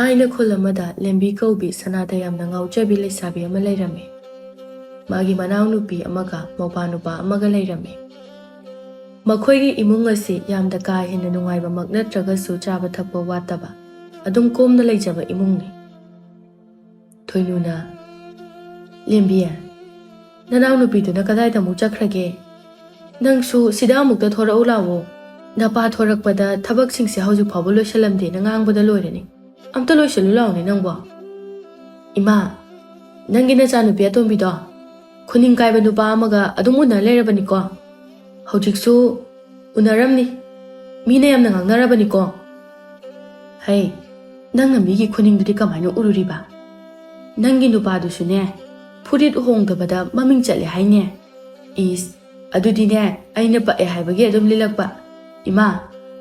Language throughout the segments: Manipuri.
ꯂꯥꯏꯅ ꯈꯨꯜ ꯑꯃꯗ ꯂꯦꯝꯕꯤ ꯀꯧꯕꯤ ꯁꯅꯥꯗ ꯌꯥꯝꯅ ꯉꯥꯎꯖꯕꯤ ꯂꯩꯁꯥꯕꯤ ꯑꯃ ꯂꯩꯔꯝꯃꯤ꯫ ꯃꯥꯒꯤ ꯃꯅꯥꯎꯅꯨꯄꯤ ꯑꯃꯒ ꯃꯧꯄꯥꯅꯨꯄꯥ ꯑꯃꯒ ꯂꯩꯔꯝꯃꯤ꯫ ꯃꯈꯣꯏꯒꯤ ꯏꯃꯨꯡ ꯑꯁꯤ ꯌꯥꯝꯅ ꯀꯥ ꯍꯦꯟꯅ ꯅꯨꯡꯉꯥꯏꯕꯃꯛ ꯅꯠꯇ꯭ꯔꯒꯁꯨ ꯆꯥꯕ ꯊꯛꯄ ꯋꯥꯠꯇꯕ ꯑꯗꯨꯝ ꯀꯣꯝꯅ ꯂꯩꯖꯕ ꯏꯃꯨꯡꯅꯤ꯫ ꯊꯣꯏꯅꯨꯅ "ꯂꯦꯝꯕꯤ, ꯅꯅꯥꯎꯅꯨꯄꯤꯗꯨꯅ ꯀꯗꯥꯏꯗ ꯑꯃꯨꯛ ꯆꯠꯈ꯭ꯔꯒꯦ? ꯅꯪꯁꯨ ꯁꯤꯗ ꯑꯃꯨꯛꯇ ꯊꯣꯔꯛꯎ ꯂꯥꯛꯑꯣ꯫ ꯅꯄꯥ ꯊꯣꯔꯛꯄꯗ ꯊꯕꯛꯁꯤꯡꯁꯦ ꯍꯧꯖꯤꯛ ꯐꯥꯎꯕ ꯂꯣꯏꯁꯜꯂꯝꯗꯦꯅ ꯉꯥꯡꯕꯗ ꯂꯣꯏꯔꯅꯤ꯫ ꯑꯝꯇ ꯂꯣꯏꯁꯜꯂꯨ ꯂꯥꯛꯑꯣꯅꯦ ꯅꯪꯕꯣ꯫ ꯏꯃꯥ, ꯅꯪꯒꯤ ꯅꯆꯥꯅꯨꯄꯤ ꯑꯇꯣꯝꯕꯤꯗꯣ ꯈꯨꯅꯤꯡ ꯀꯥꯏꯕ ꯅꯨꯄꯥ ꯑꯃꯒ ꯑꯗꯨꯝ ꯎꯅ ꯂꯩꯔꯕꯅꯤꯀꯣ꯫ ꯍꯧꯖꯤꯛꯁꯨ ꯎꯅꯔꯝꯅꯤ, ꯃꯤꯅ ꯌꯥꯝꯅ ꯉꯥꯡꯅꯔꯕꯅꯤꯀꯣ꯫ ꯍꯩ, ꯅꯪꯅ ꯃꯤꯒꯤ ꯈꯨꯅꯤꯡꯗꯨꯗꯤ ꯀꯃꯥꯏꯅ ꯎꯔꯨꯔꯤꯕ? ꯅꯪꯒꯤ ꯅꯨꯄꯥꯗꯨꯁꯨꯅꯦ ꯐꯨꯔꯤꯠ ꯍꯣꯡꯗꯕꯗ ꯃꯃꯤꯡ ꯆꯠꯂꯦ ꯍꯥꯏꯅꯦ꯫ ꯏꯁ, ꯑꯗꯨꯗꯤꯅꯦ ꯑꯩꯅ ꯄꯛꯑꯦ ꯍꯥꯏꯕꯒꯤ ꯑꯗꯨꯝ ꯂꯤꯜꯂꯛꯄ꯫ ꯏꯃꯥ,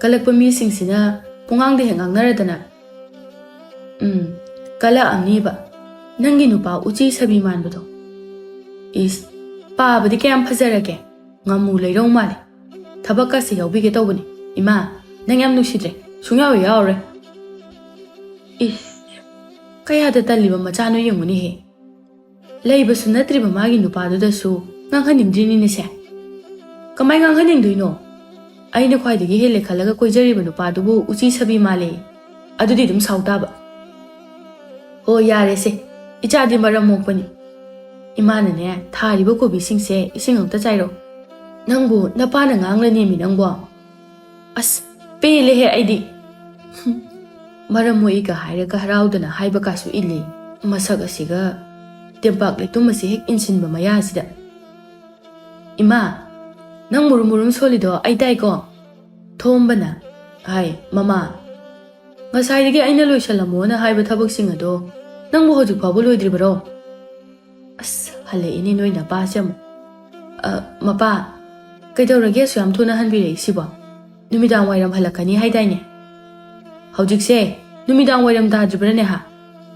ꯀꯜꯂꯛꯄ ꯃꯤꯁꯤꯡꯁꯤꯅ ꯄꯨꯡꯉꯥꯡꯗ ꯍꯦꯛ ꯉꯥꯡꯅꯔꯗꯅ꯫ ꯀꯜꯂꯛꯑꯝꯅꯤꯕ ꯅꯪꯒꯤ ꯅꯨꯄꯥ ꯎꯆꯤ ꯁꯥꯕꯤ ꯃꯥꯟꯕꯗꯣ꯫ ꯏꯁ, ꯄꯥꯕꯗꯤ ꯀꯌꯥꯝ ꯐꯖꯔꯒꯦ, ꯉꯥꯃꯨ ꯂꯩꯔꯧ ꯃꯥꯜꯂꯦ꯫ ꯊꯕꯛꯀꯁꯦ ꯌꯥꯎꯕꯤꯒꯦ ꯇꯧꯕꯅꯤ꯫ ꯏꯃꯥ, ꯅꯪ ꯌꯥꯝ ꯅꯨꯡꯁꯤꯗ꯭ꯔꯦ, ꯁꯨꯡꯌꯥꯎ ꯌꯥꯎꯔꯔꯣꯏ꯫ ꯏꯁ, ꯀꯌꯥꯗ ꯇꯜꯂꯤꯕ ꯃꯆꯥꯅꯣ ꯌꯦꯡꯉꯨꯅꯦꯍꯦ꯫ ꯂꯩꯕꯁꯨ ꯅꯠꯇ꯭ꯔꯤꯕ ꯃꯥꯒꯤ ꯅꯨꯄꯥꯗꯨꯗꯁꯨ ꯉꯥꯡꯍꯟꯅꯤꯡꯗ꯭ꯔꯤꯅꯤꯅꯦꯁꯦ꯫ ꯀꯃꯥꯏ ꯉꯥꯡꯍꯟꯅꯤꯡꯗꯣꯏꯅꯣ? ꯑꯩꯅ ꯈ꯭ꯋꯥꯏꯗꯒꯤ ꯍꯦꯜꯂꯦ ꯈꯜꯂꯒ ꯀꯣꯏꯖꯔꯤꯕ ꯅꯨꯄꯥꯗꯨꯕꯨ ꯎꯆꯤ ꯁꯥꯕꯤ ꯃꯥꯜꯂꯦ, ꯑꯗꯨꯗꯤ ꯑꯗꯨꯝ ꯁꯥꯎ ꯇꯥꯕ꯫ ꯍꯣ ꯌꯥꯔꯦꯁꯦ, ꯏꯆꯥꯗꯤ ꯃꯔꯝ ꯃꯣꯛꯄꯅꯤ꯫ ꯏꯃꯥꯅꯅꯦ ꯊꯥꯔꯤꯕ ꯀꯣꯕꯤꯁꯤꯡꯁꯦ ꯏꯁꯤꯡ ꯑꯝꯇ ꯆꯥꯏꯔꯣ꯫ ꯅꯪꯕꯨ ꯅꯄꯥꯅ ꯉꯥꯡꯂꯅꯦꯃꯤ ꯅꯪꯕꯣ꯫ ꯑꯁ, ꯄꯦꯜꯂꯦꯍꯦ ꯑꯩꯗꯤ꯫ ꯃꯔꯝ ꯃꯣꯛꯏꯒ ꯍꯥꯏꯔꯒ ꯍꯔꯥꯎꯗꯅ ꯍꯥꯏꯕ ꯀꯥꯁꯨ ꯏꯜꯂꯤ꯫ ꯃꯁꯛ ꯑꯁꯤꯒ ꯇꯦꯝꯄꯥꯛ ꯂꯩꯇꯨꯝ ꯑꯁꯤ ꯍꯦꯛ ꯏꯟꯁꯤꯟꯕ ꯃꯌꯥꯁꯤꯗ꯫ ꯏꯃꯥ, ꯅꯪ ꯃꯨꯔꯨꯝ ꯃꯨꯔꯨꯝ ꯁꯣꯜꯂꯤꯗꯣ ꯑꯩ ꯇꯥꯏꯀꯣ꯫ ꯊꯣꯝꯕꯅ "ꯍꯥꯏ ꯃꯃꯥ, ꯉꯁꯥꯏꯗꯒꯤ ꯑꯩꯅ ꯂꯣꯏꯁꯜꯂꯝꯃꯣꯅ ꯍꯥꯏꯕ ꯊꯕꯛꯁꯤꯡ ꯑꯗꯣ ꯅꯪꯕꯨ ꯍꯧꯖꯤꯛ ꯐꯥꯎꯕ ꯂꯣꯏꯗ꯭ꯔꯤꯕꯔꯣ?" ꯑꯁ, ꯍꯜꯂꯛꯏꯅꯦ ꯅꯣꯏ ꯅꯄꯥꯁꯦ ꯑꯃꯨꯛ꯫ ꯃꯄꯥ, ꯀꯩꯗꯧꯔꯒꯦ ꯑꯁꯨ ꯌꯥꯝ ꯊꯨꯅ ꯍꯟꯕꯤꯔꯛꯏꯁꯤꯕꯣ? ꯅꯨꯃꯤꯗꯥꯡ ꯋꯥꯏꯔꯝ ꯍꯜꯂꯛꯀꯅꯤ ꯍꯥꯏꯗꯥꯏꯅꯦ? ꯍꯧꯖꯤꯛꯁꯦ ꯅꯨꯃꯤꯗꯥꯡ ꯋꯥꯏꯔꯝ ꯇꯥꯗ꯭ꯔꯤꯕ꯭ꯔꯅꯦ ꯍꯥ?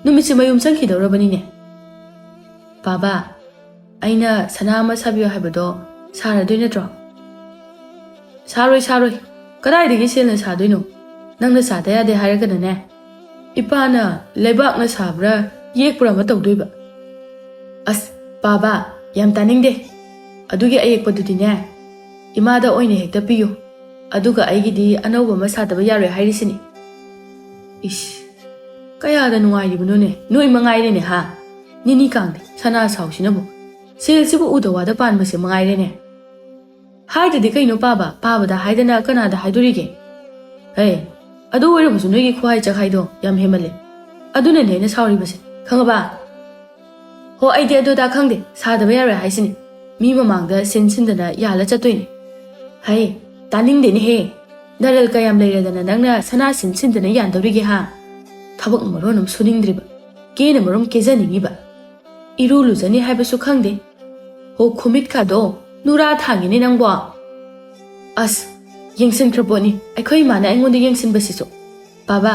ꯅꯨꯃꯤꯠꯁꯦ ꯃꯌꯨꯝ ꯆꯪꯈꯤꯗꯧꯔꯕꯅꯤꯅꯦ꯫ ꯕꯥꯕꯥ, ꯑꯩꯅ ꯁꯅꯥ ꯑꯃ ꯁꯥꯕꯤꯌꯣ ꯍꯥꯏꯕꯗꯣ ꯁꯥꯔꯗꯣꯏ ꯅꯠꯇ꯭ꯔꯣ? ꯁꯥꯔꯣꯏ ꯁꯥꯔꯣꯏ, ꯀꯗꯥꯏꯗꯒꯤ ꯁꯦꯜꯅ ꯁꯥꯗꯣꯏꯅꯣ? ꯅꯪꯅ ꯁꯥꯗ ꯌꯥꯗꯦ ꯍꯥꯏꯔꯒꯅꯅꯦ ꯏꯄꯥꯅ ꯂꯩꯕꯥꯛꯅ ꯁꯥꯕ꯭ꯔꯥ ꯌꯦꯛꯄ꯭ꯔꯥ ꯑꯃ ꯇꯧꯗꯣꯏꯕ꯫ ꯑꯁ ꯕꯥꯕꯥ, ꯌꯥꯝ ꯇꯥꯅꯤꯡꯗꯦ꯫ ꯑꯗꯨꯒꯤ ꯑꯌꯦꯛꯄꯗꯨꯗꯤꯅꯦ ꯏꯃꯥꯗ ꯑꯣꯏꯅ ꯍꯦꯛꯇ ꯄꯤꯌꯨ, ꯑꯗꯨꯒ ꯑꯩꯒꯤꯗꯤ ꯑꯅꯧꯕ ꯑꯃ ꯁꯥꯗꯕ ꯌꯥꯔꯣꯏ ꯍꯥꯏꯔꯤꯁꯤꯅꯤ꯫ ꯏꯁ, ꯀꯌꯥꯗ ꯅꯨꯡꯉꯥꯏꯔꯤꯕꯅꯣꯅꯦ ꯅꯣꯏ ꯃꯉꯥꯏꯔꯦꯅꯦ ꯍꯥ? ꯅꯤꯅꯤ ꯀꯥꯡꯗꯦ ꯁꯅꯥ ꯁꯥꯎꯁꯤꯅꯕꯨ ꯁꯦꯜꯁꯤꯕꯨ ꯎꯗ ꯋꯥꯗ ꯄꯥꯟꯕꯁꯦ ꯃꯉꯥꯏꯔꯦꯅꯦ꯫ ꯍꯥꯏꯗ꯭ꯔꯗꯤ ꯀꯩꯅꯣ ꯄꯥꯕ, ꯄꯥꯕꯗ ꯍꯥꯏꯗꯅ ꯀꯅꯥꯗ ꯍꯥꯏꯗꯣꯔꯤꯒꯦ? ꯍꯦ, ꯑꯗꯨ ꯑꯣꯏꯔꯕꯁꯨ ꯅꯣꯏꯒꯤ ꯈꯨꯍꯥꯏ ꯆꯈꯥꯏꯗꯣ ꯌꯥꯝ ꯍꯦꯃꯜꯂꯦ꯫ ꯑꯗꯨꯅꯅꯦ ꯑꯩꯅ ꯁꯥꯎꯔꯤꯕꯁꯦ, ꯈꯪꯉꯕ? ꯍꯣ, ꯑꯩꯗꯤ ꯑꯗꯨꯗ ꯈꯪꯗꯦ, ꯁꯥꯗꯕ ꯌꯥꯔꯣꯏ ꯍꯥꯏꯁꯤꯅꯤ꯫ ꯃꯤ ꯃꯃꯥꯡꯗ ꯁꯤꯟꯗꯅ ꯌꯥꯜꯂ ꯆꯠꯇꯣꯏꯅꯦ꯫ ꯍꯩ, ꯇꯥꯅꯤꯡꯗꯦꯅꯦꯍꯦ꯫ ꯅꯔꯜ ꯀꯌꯥꯝ ꯂꯩꯔꯗꯅ ꯅꯪꯅ ꯁꯅꯥ ꯁꯤꯟꯗꯅ ꯌꯥꯟꯗꯧꯔꯤꯒꯦ ꯍꯥ? ꯊꯕꯛ ꯃꯔꯣꯟ ꯑꯃ ꯁꯨꯅꯤꯡꯗ꯭ꯔꯤꯕ, ꯀꯦꯅ ꯃꯔꯣꯝ ꯀꯦꯖꯅꯤꯡꯉꯤꯕ, ꯏꯔꯨ ꯂꯨꯖꯅꯤ ꯍꯥꯏꯕꯁꯨ ꯈꯪꯗꯦ꯫ ꯍꯣ, ꯈꯨꯃꯤꯠꯀꯥꯗꯣ ꯅꯨꯔꯥ ꯊꯥꯡꯉꯤꯅꯦ ꯅꯪꯕꯣ꯫ ꯑꯁ, ꯌꯦꯡꯁꯤꯟꯈ꯭ꯔ ꯄꯣꯠꯅꯤ ꯑꯩꯈꯣꯏ ꯏꯃꯥꯅ ꯑꯩꯉꯣꯟꯗ ꯌꯦꯡꯁꯤꯟꯕꯁꯤꯁꯨ꯫ ꯕꯥꯕꯥ,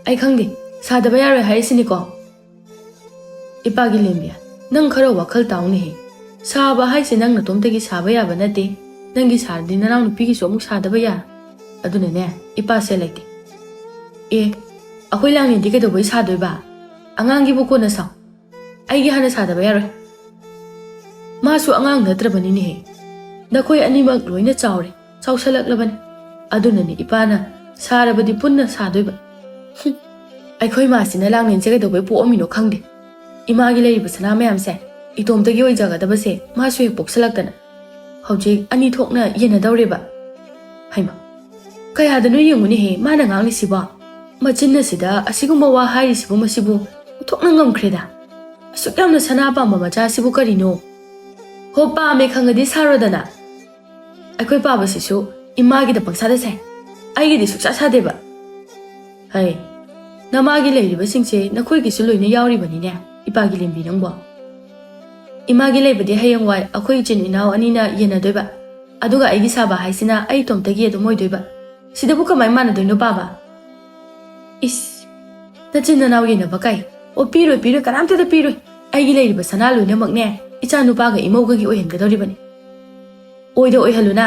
ꯑꯩ ꯈꯪꯗꯦ, ꯁꯥꯗꯕ ꯌꯥꯔꯣꯏ ꯍꯥꯏꯔꯤꯁꯤꯅꯤꯀꯣ꯫ ꯏꯄꯥꯒꯤ ꯂꯦꯝꯕꯤ, ꯅꯪ ꯈꯔ ꯋꯥꯈꯜ ꯇꯥꯎꯅꯦꯍꯦ꯫ ꯁꯥꯕ ꯍꯥꯏꯁꯦ ꯅꯪ ꯅꯇꯣꯝꯇꯒꯤ ꯁꯥꯕ ꯌꯥꯕ ꯅꯠꯇꯦ꯫ ꯅꯪꯒꯤ ꯁꯥꯔꯗꯤ ꯅꯅꯥꯎ ꯅꯨꯄꯤꯒꯤꯁꯨ ꯑꯃꯨꯛ ꯁꯥꯗꯕ ꯌꯥ꯫ ꯑꯗꯨꯅꯅꯦ ꯏꯄꯥꯁꯦ ꯂꯩꯇꯦ꯫ ꯑꯩꯈꯣꯏ ꯂꯥꯡꯅꯦꯗꯤ ꯀꯩꯗꯧꯕꯩ ꯁꯥꯗꯣꯏꯕ? ꯑꯉꯥꯡꯒꯤꯕꯨ ꯀꯣꯟꯅ ꯁꯥꯎ, ꯑꯩꯒꯤ ꯍꯥꯟꯅ ꯁꯥꯗꯕ ꯌꯥꯔꯣꯏ꯫ ꯃꯥꯁꯨ ꯑꯉꯥꯡ ꯅꯠꯇ꯭ꯔꯕꯅꯤꯅꯦꯍꯦ꯫ ꯅꯈꯣꯏ ꯑꯅꯤꯃꯛ ꯂꯣꯏꯅ ꯆꯥꯎꯔꯦ, ꯆꯥꯎꯁꯜꯂꯛꯂꯕꯅꯤ꯫ ꯑꯗꯨꯅꯅꯦ ꯏꯄꯥꯅ ꯁꯥꯔꯕꯗꯤ ꯄꯨꯟꯅ ꯁꯥꯗꯣꯏꯕ꯫ ꯑꯩꯈꯣꯏ ꯃꯥꯁꯤꯅ ꯂꯥꯡꯅꯦꯟꯁꯦ ꯀꯩꯗꯧꯕꯩ ꯄꯣꯛꯑꯝꯃꯤꯅꯣ ꯈꯪꯗꯦ꯫ ꯏꯃꯥꯒꯤ ꯂꯩꯔꯤꯕ ꯁꯅꯥ ꯃꯌꯥꯝꯁꯦ ꯏꯇꯣꯝꯇꯒꯤ ꯑꯣꯏꯖꯒꯗꯕꯁꯦ ꯃꯥꯁꯨ ꯍꯦꯛ ꯄꯣꯛꯁꯜꯂꯛꯇꯅ ꯍꯧꯖꯤꯛ ꯑꯅꯤ ꯊꯣꯛꯅ ꯌꯦꯟꯅꯗꯧꯔꯦꯕ꯫ ꯍꯩꯃ, ꯀꯌꯥꯗꯅꯣ ꯌꯦꯡꯉꯨꯅꯦꯍꯦ ꯃꯥꯅ ꯉꯥꯡꯂꯤꯁꯤꯕꯣ꯫ ꯃꯆꯤꯟ ꯑꯁꯤꯗ ꯑꯁꯤꯒꯨꯝꯕ ꯋꯥ ꯍꯥꯏꯔꯤꯁꯤꯕꯨ ꯃꯁꯤꯕꯨ ꯎꯊꯣꯛꯅ ꯉꯝꯈ꯭ꯔꯦꯗ꯫ ꯑꯁꯨꯛ ꯌꯥꯝꯅ ꯁꯅꯥ ꯄꯥꯝꯕ ꯃꯆꯥꯁꯤꯕꯨ ꯀꯔꯤꯅꯣ? ꯍꯣ, ꯄꯥꯝꯃꯦ ꯈꯪꯉꯗꯤ ꯁꯥꯔꯣꯗꯅ꯫ ꯑꯩꯈꯣꯏ ꯄꯥꯕꯁꯤꯁꯨ ꯏꯃꯥꯒꯤꯗ ꯄꯪꯁꯥꯗ ꯁꯥꯏ, ꯑꯩꯒꯤꯗꯤ ꯁꯨꯛꯁꯥ ꯁꯥꯗꯦꯕ꯫ ꯍꯩ, ꯅꯃꯥꯒꯤ ꯂꯩꯔꯤꯕꯁꯤꯡꯁꯦ ꯅꯈꯣꯏꯒꯤꯁꯨ ꯂꯣꯏꯅ ꯌꯥꯎꯔꯤꯕꯅꯤꯅꯦ ꯏꯄꯥꯒꯤ ꯂꯦꯝꯕꯤ ꯅꯪꯕꯣ꯫ ꯏꯃꯥꯒꯤ ꯂꯩꯕꯗꯤ ꯍꯌꯦꯡꯋꯥꯏ ꯑꯩꯈꯣই ꯏꯆꯤꯟ ꯏꯅꯥꯎ ꯑꯅꯤꯅ ꯌꯦꯟꯅꯗꯣꯏꯕ, ꯑꯗꯨꯒ ꯑꯩꯒꯤ ꯁꯥꯕ ꯍꯥꯏꯁꯤꯅ ꯑꯩ ꯏꯇꯣꯝꯇꯒꯤ ꯑꯗꯨꯝ ꯑꯣꯏꯗꯣꯏꯕ꯫ ꯁꯤꯗꯕꯨ ꯀꯃꯥꯏꯅ ꯃꯥꯟꯅꯗꯣꯏꯅꯣ ꯄꯥꯕ? ꯏꯁ, ꯅꯆꯤꯟ ꯅꯅꯥꯎ ꯌꯦꯟꯅꯕ ꯀꯥꯏ? ꯑꯣ, ꯄꯤꯔꯣꯏ ꯄꯤꯔꯣꯏ, ꯀꯅꯥꯝꯇꯗ ꯄꯤꯔꯣꯏ꯫ ꯑꯩꯒꯤ ꯂꯩꯔꯤꯕ ꯁꯅꯥ ꯂꯣꯏꯅꯃꯛꯅꯦ ꯏꯆꯥ ꯅꯨꯄꯥꯒ ꯏꯃꯧꯒꯒꯤ ꯑꯣꯏꯍꯟꯒꯗꯧꯔꯤꯕꯅꯤ꯫ ꯑꯣꯏꯗ ꯑꯣꯏꯍꯜꯂꯨꯅ,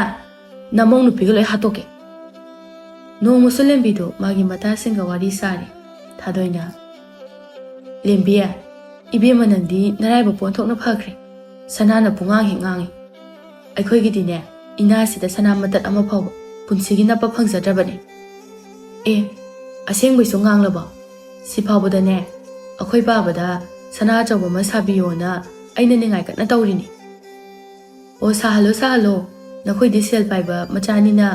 ꯅꯃꯧ ꯅꯨꯄꯤꯒ ꯂꯣꯏ ꯍꯥꯠꯇꯣꯛꯀꯦ꯫ ꯅꯣꯡꯃꯁꯨ ꯂꯦꯝꯕꯤꯗꯨ ꯃꯥꯒꯤ ꯃꯇꯥꯁꯤꯡꯒ ꯋꯥꯔꯤ ꯁꯥꯔꯤ꯫ ꯊꯥꯗꯣꯏꯅ ꯂꯦꯝꯕꯤ ꯏꯕꯦꯝꯃ ꯅꯪꯗꯤ ꯅꯔꯥꯏꯕꯛ ꯄꯣꯟꯊꯣꯛꯅ ꯐꯈ꯭ꯔꯦ ꯁꯅꯥꯅ ꯄꯨꯡꯉꯥꯡ ꯍꯦꯛ ꯉꯥꯡꯉꯤ ꯑꯩꯈꯣꯏꯒꯤꯗꯤꯅꯦ ꯏꯅꯥꯁꯤꯗ ꯁꯅꯥ ꯃꯇꯠ ꯑꯃ ꯐꯥꯎꯕ ꯄꯨꯟꯁꯤꯒꯤ ꯅꯞꯄ ꯐꯪꯖꯗ꯭ꯔꯕꯅꯤ ꯑꯁꯦꯡꯕꯩꯁꯨ ꯉꯥꯡꯂꯕꯣ ꯁꯤꯐꯥꯎꯕꯗꯅꯦ ꯑꯩꯈꯣꯏ ꯄꯥꯕꯗ ꯁꯅꯥ ꯑꯆꯧꯕ ꯑꯃ ꯁꯥꯕꯤꯌꯣꯅ ꯑꯩꯅ ꯅꯤꯡꯉꯥꯏ ꯀꯟꯅ ꯇꯧꯔꯤꯅꯤ ꯑꯣ ꯁꯥꯍꯜꯂꯣ ꯅꯈꯣꯏꯗꯤ ꯁꯦꯜ ꯄꯥꯏꯕ ꯃꯆꯥꯅꯤꯅ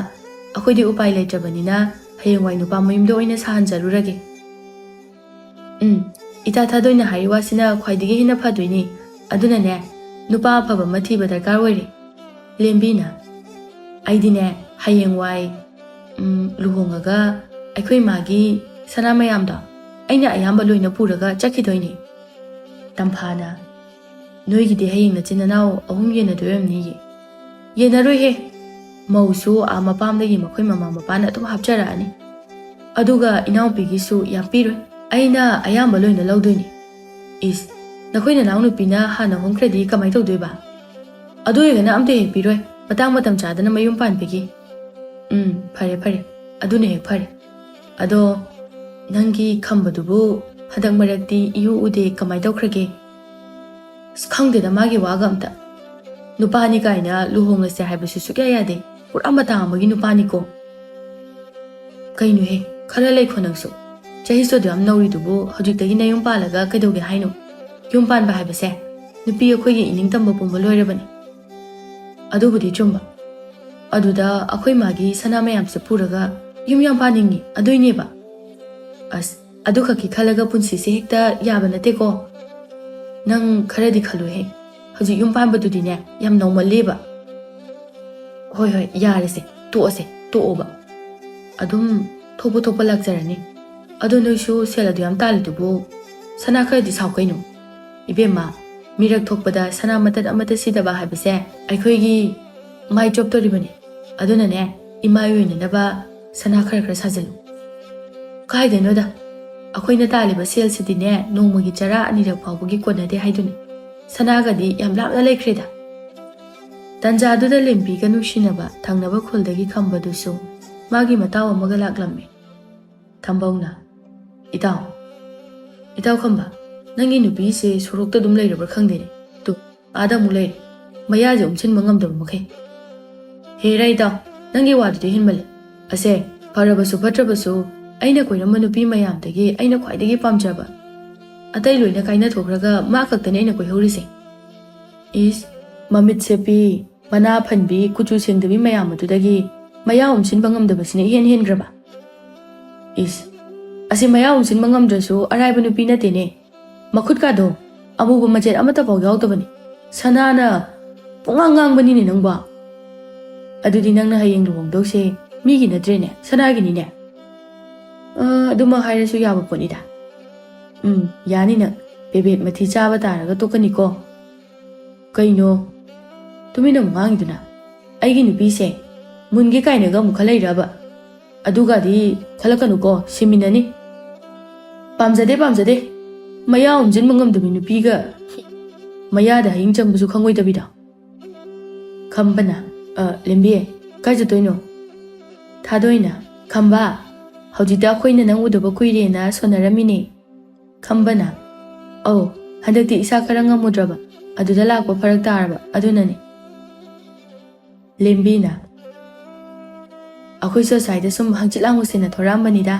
ꯑꯩꯈꯣꯏꯗꯤ ꯎꯄꯥꯏ ꯂꯩꯇ꯭ꯔꯕꯅꯤꯅ ꯍꯌꯦꯡꯋꯥꯏ ꯅꯨꯄꯥ ꯃꯌꯨꯝꯗ ꯑꯣꯏꯅ ꯁꯥꯍꯟꯖꯔꯨꯔꯒꯦ ꯏꯇꯥ ꯊꯥꯗꯣꯏꯅ ꯍꯥꯏꯔꯤ ꯋꯥꯁꯤꯅ ꯈ꯭ꯋꯥꯏꯗꯒꯤ ꯍꯦꯟꯅ ꯐꯗꯣꯏꯅꯤ ꯑꯗꯨꯅꯅꯦ ꯅꯨꯄꯥ ꯑꯐꯕ ꯑꯃ ꯊꯤꯕ ꯗꯔꯀꯥꯔ ꯑꯣꯏꯔꯦ ꯂꯦꯝꯕꯤꯅ ꯑꯩꯗꯤꯅꯦ ꯍꯌꯦꯡꯋꯥꯏ ꯂꯨꯍꯣꯡꯉꯒ ꯑꯩꯈꯣꯏ ꯃꯥꯒꯤ ꯁꯅꯥ ꯃꯌꯥꯝꯗꯣ ꯑꯩꯅ ꯑꯌꯥꯝꯕ ꯂꯣꯏꯅ ꯄꯨꯔꯒ ꯆꯠꯈꯤꯗꯣꯏꯅꯤ ꯇꯝꯐꯥꯅ ꯅꯣꯏꯒꯤꯗꯤ ꯍꯌꯦꯡ ꯅꯆꯤꯟ ꯅꯅꯥꯎ 3 ꯌꯦꯟꯅꯗꯣꯏ ꯑꯣꯏꯔꯝꯅꯤꯌꯦ ꯌꯦꯟꯅꯔꯣꯏꯍꯦ ꯃꯧꯁꯨ ꯃꯄꯥꯝꯗꯒꯤ ꯃꯈꯣꯏ ꯃꯃꯥ ꯃꯄꯥꯅ ꯑꯗꯨꯝ ꯍꯥꯞꯆꯔꯛꯑꯅꯤ ꯑꯗꯨꯒ ꯏꯅꯥꯎꯄꯤꯒꯤꯁꯨ ꯌꯥꯝ ꯄꯤꯔꯣꯏ ꯑꯩꯅ ꯑꯌꯥꯝꯕ ꯂꯣꯏꯅ ꯂꯧꯗꯣꯏꯅꯤ ꯅꯈꯣꯏ ꯅꯅꯥꯎ ꯅꯨꯄꯤꯅ ꯍꯥꯟꯅ ꯍꯣꯡꯈ꯭ꯔꯗꯤ ꯀꯃꯥꯏꯅ ꯇꯧꯗꯣꯏꯕ ꯑꯗꯨ ꯑꯣꯏꯔꯒꯅ ꯑꯝꯇ ꯍꯦꯛ ꯄꯤꯔꯣꯏ ꯃꯇꯥꯡ ꯃꯇꯝ ꯆꯥꯗꯅ ꯃꯌꯨꯝ ꯄꯥꯟꯕꯒꯤ ꯐꯔꯦ ꯑꯗꯨꯅ ꯍꯦꯛ ꯐꯔꯦ ꯑꯗꯣ ꯅꯪꯒꯤ ꯈꯝꯕꯗꯨꯕꯨ ꯍꯟꯗꯛ ꯃꯔꯛꯇꯤ ꯏꯎ ꯎꯗꯦ ꯀꯃꯥꯏꯅ ꯇꯧꯈ꯭ꯔꯒꯦ ꯈꯪꯗꯦꯗ ꯃꯥꯒꯤ ꯋꯥꯒ ꯑꯝꯇ ꯅꯨꯄꯥꯅꯤ ꯀꯥꯏꯅ ꯂꯨꯍꯣꯡꯂꯁꯦ ꯍꯥꯏꯕꯁꯨ ꯁꯨꯛꯌꯥ ꯌꯥꯗꯦ ꯄꯨꯔꯥ ꯃꯇꯥꯡ ꯑꯃꯒꯤ ꯅꯨꯄꯥꯅꯤꯀꯣ ꯀꯩꯅꯣꯍꯦ ꯈꯔ ꯂꯩꯈꯣ ꯅꯪꯁꯨ ꯆꯍꯤꯁꯨ ꯌꯥꯝ ꯅꯧꯔꯤꯗꯨꯕꯨ ꯍꯧꯖꯤꯛꯇꯒꯤ ꯅꯌꯨꯝ ꯄꯥꯜꯂꯒ ꯀꯩꯗꯧꯒꯦ ꯍꯥꯏꯅꯣ ꯌꯨꯝ ꯄꯥꯟꯕ ꯍꯥꯏꯕꯁꯦ ꯅꯨꯄꯤ ꯑꯩꯈꯣꯏꯒꯤ ꯏꯅꯤꯡꯇꯝꯕ ꯄꯨꯡꯕ ꯂꯣꯏꯔꯕꯅꯤ ꯑꯗꯨꯕꯨꯗꯤ ꯆꯨꯝꯕ ꯑꯗꯨꯗ ꯑꯩꯈꯣꯏ ꯃꯥꯒꯤ ꯁꯅꯥ ꯃꯌꯥꯝꯁꯦ ꯄꯨꯔꯒ ꯌꯨꯝ ꯌꯥꯝ ꯄꯥꯅꯤꯡꯉꯤ ꯑꯗꯨꯏꯅꯦꯕ ꯑꯗꯨ ꯈꯛꯀꯤ ꯈꯜꯂꯒ ꯄꯨꯟꯁꯤꯁꯦ ꯍꯦꯛꯇ ꯌꯥꯕ ꯅꯠꯇꯦꯀꯣ ꯅꯪ ꯈꯔꯗꯤ ꯈꯜꯂꯨꯍꯦ ꯍꯧꯖꯤꯛ ꯌꯨꯝ ꯄꯥꯟꯕꯗꯨꯗꯤꯅꯦ ꯌꯥꯝ ꯅꯧꯃꯜꯂꯦꯕ ꯍꯣꯏ ꯌꯥꯔꯦꯁꯦ ꯇꯣꯛꯑꯣꯕ ꯑꯗꯨꯝ ꯊꯣꯛꯄ ꯂꯥꯛꯆꯔꯅꯤ ꯑꯗꯣ ꯅꯣꯏꯁꯨ ꯁꯦꯜ ꯑꯗꯨ ꯌꯥꯝ ꯇꯥꯜꯂꯤꯗꯨꯕꯨ ꯁꯅꯥ ꯈꯔꯗꯤ ꯁꯥꯎ ꯀꯩꯅꯣ ꯏꯕꯦꯝꯃ ꯃꯤꯔꯛ ꯊꯣꯛꯄꯗ ꯁꯅꯥ ꯃꯇꯠ ꯑꯃꯠꯇ ꯁꯤꯗꯕ ꯍꯥꯏꯕꯁꯦ ꯑꯩꯈꯣꯏꯒꯤ ꯃꯥꯏ ꯆꯣꯞꯇꯣꯔꯤꯕꯅꯤ ꯑꯗꯨꯅꯅꯦ ꯏꯃꯥꯏ ꯑꯣꯏꯅꯅꯕ ꯁꯅꯥ ꯈꯔ ꯁꯥꯖꯜꯂꯨ ꯀꯥꯏꯗꯩꯅꯣꯗ ꯑꯩꯈꯣꯏꯅ ꯇꯥꯜꯂꯤꯕ ꯁꯦꯜꯁꯤꯗꯤꯅꯦ ꯅꯣꯡꯃꯒꯤ ꯆꯔꯥ 2 ꯐꯥꯎꯕꯒꯤ ꯀꯣꯟꯅꯗꯦ ꯍꯥꯏꯗꯨꯅꯤ ꯁꯅꯥꯒꯗꯤ ꯌꯥꯝ ꯂꯥꯞꯅ ꯂꯩꯈ꯭ꯔꯦꯗ ꯇꯟꯖꯥꯗꯨꯗ ꯂꯦꯝꯕꯤꯒ ꯅꯨꯡꯁꯤꯅꯕ ꯊꯪꯅꯕ ꯈꯨꯜꯗꯒꯤ ꯈꯝꯕꯗꯨꯁꯨ ꯃꯥꯒꯤ ꯃꯇꯥꯎ ꯑꯃꯒ ꯂꯥꯛꯂꯝꯃꯤ ꯊꯝꯕꯧꯅ ꯏꯇꯥꯎ ꯈꯝꯕ ꯅꯪꯒꯤ ꯅꯨꯄꯤꯁꯦ ꯁꯣꯔꯣꯛꯇ ꯑꯗꯨꯝ ꯂꯩꯔꯕ꯭ꯔꯥ ꯈꯪꯗꯦꯅꯦ ꯑꯥꯗ ꯑꯃꯨꯛ ꯂꯩꯔꯦ ꯃꯌꯥꯁꯦ ꯎꯝꯁꯤꯟꯕ ꯉꯝꯗꯕ ꯃꯈꯩ ꯍꯦꯔꯥ ꯏꯇꯥꯎ ꯅꯪꯒꯤ ꯋꯥꯗꯨꯗꯤ ꯍꯦꯟꯃꯜꯂꯦ ꯑꯁꯦ ꯐꯔꯕꯁꯨ ꯐꯠꯇ꯭ꯔꯕꯁꯨ ꯑꯩꯅ ꯀꯣꯏꯔꯝꯕ ꯅꯨꯄꯤ ꯃꯌꯥꯝꯗꯒꯤ ꯑꯩꯅ ꯈ꯭ꯋꯥꯏꯗꯒꯤ ꯄꯥꯝꯖꯕ ꯑꯇꯩ ꯂꯣꯏꯅ ꯀꯥꯏꯅꯊꯣꯛꯈ꯭ꯔꯒ ꯃꯥ ꯈꯛꯇꯅꯦ ꯑꯩꯅ ꯀꯣꯏꯍꯧꯔꯤꯁꯦ ꯃꯃꯤꯠ ꯁꯦꯞꯄꯤ ꯃꯅꯥ ꯐꯟꯕꯤ ꯀꯨꯆꯨ ꯁꯦꯡꯗꯕꯤ ꯃꯌꯥꯝ ꯑꯗꯨꯗꯒꯤ ꯃꯌꯥ ꯎꯝꯁꯤꯟꯕ ꯉꯝꯗꯕꯁꯤꯅ ꯏꯍꯦꯟ ꯍꯦꯟꯈ꯭ꯔꯕ ꯑꯁꯤ ꯃꯌꯥ ꯎꯝꯁꯤꯟꯕ ꯉꯝꯗ꯭ꯔꯁꯨ ꯑꯔꯥꯏꯕ ꯅꯨꯄꯤ ꯅꯠꯇꯦꯅꯦ ꯃꯈꯨꯠꯀꯥꯗꯣ ꯑꯃꯨꯕ ꯃꯆꯦꯠ ꯑꯃꯠꯇ ꯐꯥꯎ ꯌꯥꯎꯗꯕꯅꯤ ꯁꯅꯥꯅ ꯄꯨꯡꯉꯥꯡ ꯉꯥꯡꯕꯅꯤꯅꯦ ꯅꯪꯕꯣ ꯑꯗꯨꯗꯤ ꯅꯪꯅ ꯍꯌꯦꯡ ꯂꯨꯍꯣꯡꯗꯧꯁꯦ ꯃꯤꯒꯤ ꯅꯠꯇ꯭ꯔꯦꯅꯦ ꯁꯅꯥꯒꯤꯅꯤꯅꯦ ꯑꯗꯨꯃꯛ ꯍꯥꯏꯔꯁꯨ ꯌꯥꯕ ꯄꯣꯠꯅꯤꯗ ꯌꯥꯅꯤ ꯅꯪ ꯕꯦꯕꯦꯠ ꯃꯊꯤ ꯆꯥꯕ ꯇꯥꯔꯒ ꯇꯣꯛꯀꯅꯤꯀꯣ ꯀꯩꯅꯣ ꯇꯨꯃꯤꯟꯅ ꯑꯃꯨꯛ ꯉꯥꯡꯉꯤꯗꯨꯅ ꯑꯩꯒꯤ ꯅꯨꯄꯤꯁꯦ ꯃꯨꯟꯒꯦ ꯀꯥꯏꯅꯒ ꯑꯃꯨꯛ ꯈꯜꯂꯛꯏꯔꯕ ꯑꯗꯨꯒꯗꯤ ꯈꯜꯂꯛꯀꯅꯨꯀꯣ ꯁꯤꯃꯤꯟꯅꯅꯤ ꯄꯥꯝꯖꯗꯦ ꯃꯌꯥ ꯎꯝꯖꯤꯟꯕ ꯉꯝꯗꯕꯤ ꯅꯨꯄꯤꯒ ꯃꯌꯥꯗ ꯍꯌꯤꯡ ꯆꯪꯕꯁꯨ ꯈꯪꯉꯣꯏꯗꯕꯤꯗ ꯈꯝꯕꯅ ꯂꯦꯝꯕꯤ ꯀꯥꯏ ꯆꯠꯇꯣꯏꯅꯣ ꯊꯥꯗꯣꯏꯅ ꯈꯝꯕ ꯍꯧꯖꯤꯛꯇ ꯑꯩꯈꯣꯏꯅ ꯅꯪ ꯎꯗꯕ ꯀꯨꯏꯔꯦꯅ ꯁꯣꯟꯅꯔꯝꯃꯤꯅꯦ ꯈꯝꯕꯅ ꯍꯟꯗꯛꯇꯤ ꯏꯁꯥ ꯈꯔ ꯉꯝꯃꯨꯗ꯭ꯔꯕ ꯑꯗꯨꯗ ꯂꯥꯛꯄ ꯐꯔꯛ ꯇꯥꯔꯕ ꯑꯗꯨꯅꯅꯤ ꯂꯦꯝꯕꯤꯅ ꯑꯩꯈꯣꯏꯁꯨ ꯑꯁ꯭ꯋꯥꯏꯗ ꯁꯨꯝ ꯍꯪꯆꯤꯠ ꯂꯥꯡꯉꯨꯁꯦꯅ ꯊꯣꯔꯛꯑꯝꯕꯅꯤꯗ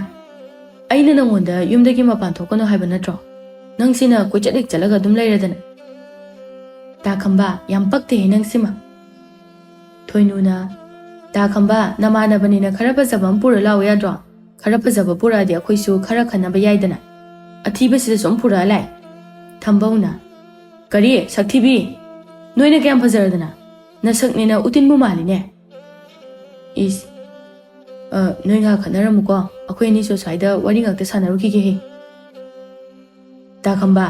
ꯑꯩꯅ ꯅꯪꯉꯣꯟꯗ ꯌꯨꯝꯗꯒꯤ ꯃꯄꯥꯟ ꯊꯣꯛꯀꯅꯣ ꯍꯥꯏꯕ ꯅꯠꯇ꯭ꯔꯣ ꯅꯪꯁꯤꯅ ꯀꯣꯏꯆꯠ ꯍꯦꯛ ꯆꯠꯂꯒ ꯑꯗꯨꯝ ꯂꯩꯔꯗꯅ ꯇꯥ ꯈꯝꯕ ꯌꯥꯝ ꯄꯛꯇꯦꯍꯦ ꯅꯪꯁꯤꯃ ꯊꯣꯏꯅꯨꯅ ꯇꯥ ꯈꯝꯕ ꯅꯃꯥꯟꯅꯕꯅꯤꯅ ꯈꯔ ꯐꯖꯕ ꯑꯃ ꯄꯨꯔ ꯂꯥꯛꯑꯣ ꯌꯥꯗ꯭ꯔꯣꯈꯔ ꯐꯖꯕ ꯄꯨꯔꯛꯑꯗꯤ ꯑꯩꯈꯣꯏꯁꯨ ꯈꯔ ꯈꯟꯅꯕ ꯌꯥꯏꯗꯅ ꯑꯊꯤꯕꯁꯤꯗ ꯁꯨꯝ ꯄꯨꯔꯛꯑ ꯂꯥꯛꯑꯦ ꯊꯝꯕꯧꯅ ꯀꯔꯤ ꯁꯛꯊꯤꯕꯤ ꯅꯣꯏꯅ ꯀꯌꯥꯝ ꯐꯖꯔꯗꯅ ꯅꯁꯛꯅꯤꯅ ꯎꯇꯤꯟꯕꯨ ꯃꯥꯜꯂꯤꯅꯦ ꯅꯣꯏ ꯉꯥꯏꯍꯥꯛ ꯈꯠꯅꯔꯝꯃꯨꯀꯣ ꯑꯩꯈꯣꯏ ꯑꯅꯤꯁꯨ ꯁ꯭ꯋꯥꯏꯗ ꯋꯥꯔꯤ ꯉꯥꯛꯇ ꯁꯥꯟꯅꯔꯨꯈꯤꯒꯦꯍꯦ ꯇꯥ ꯈꯝꯕ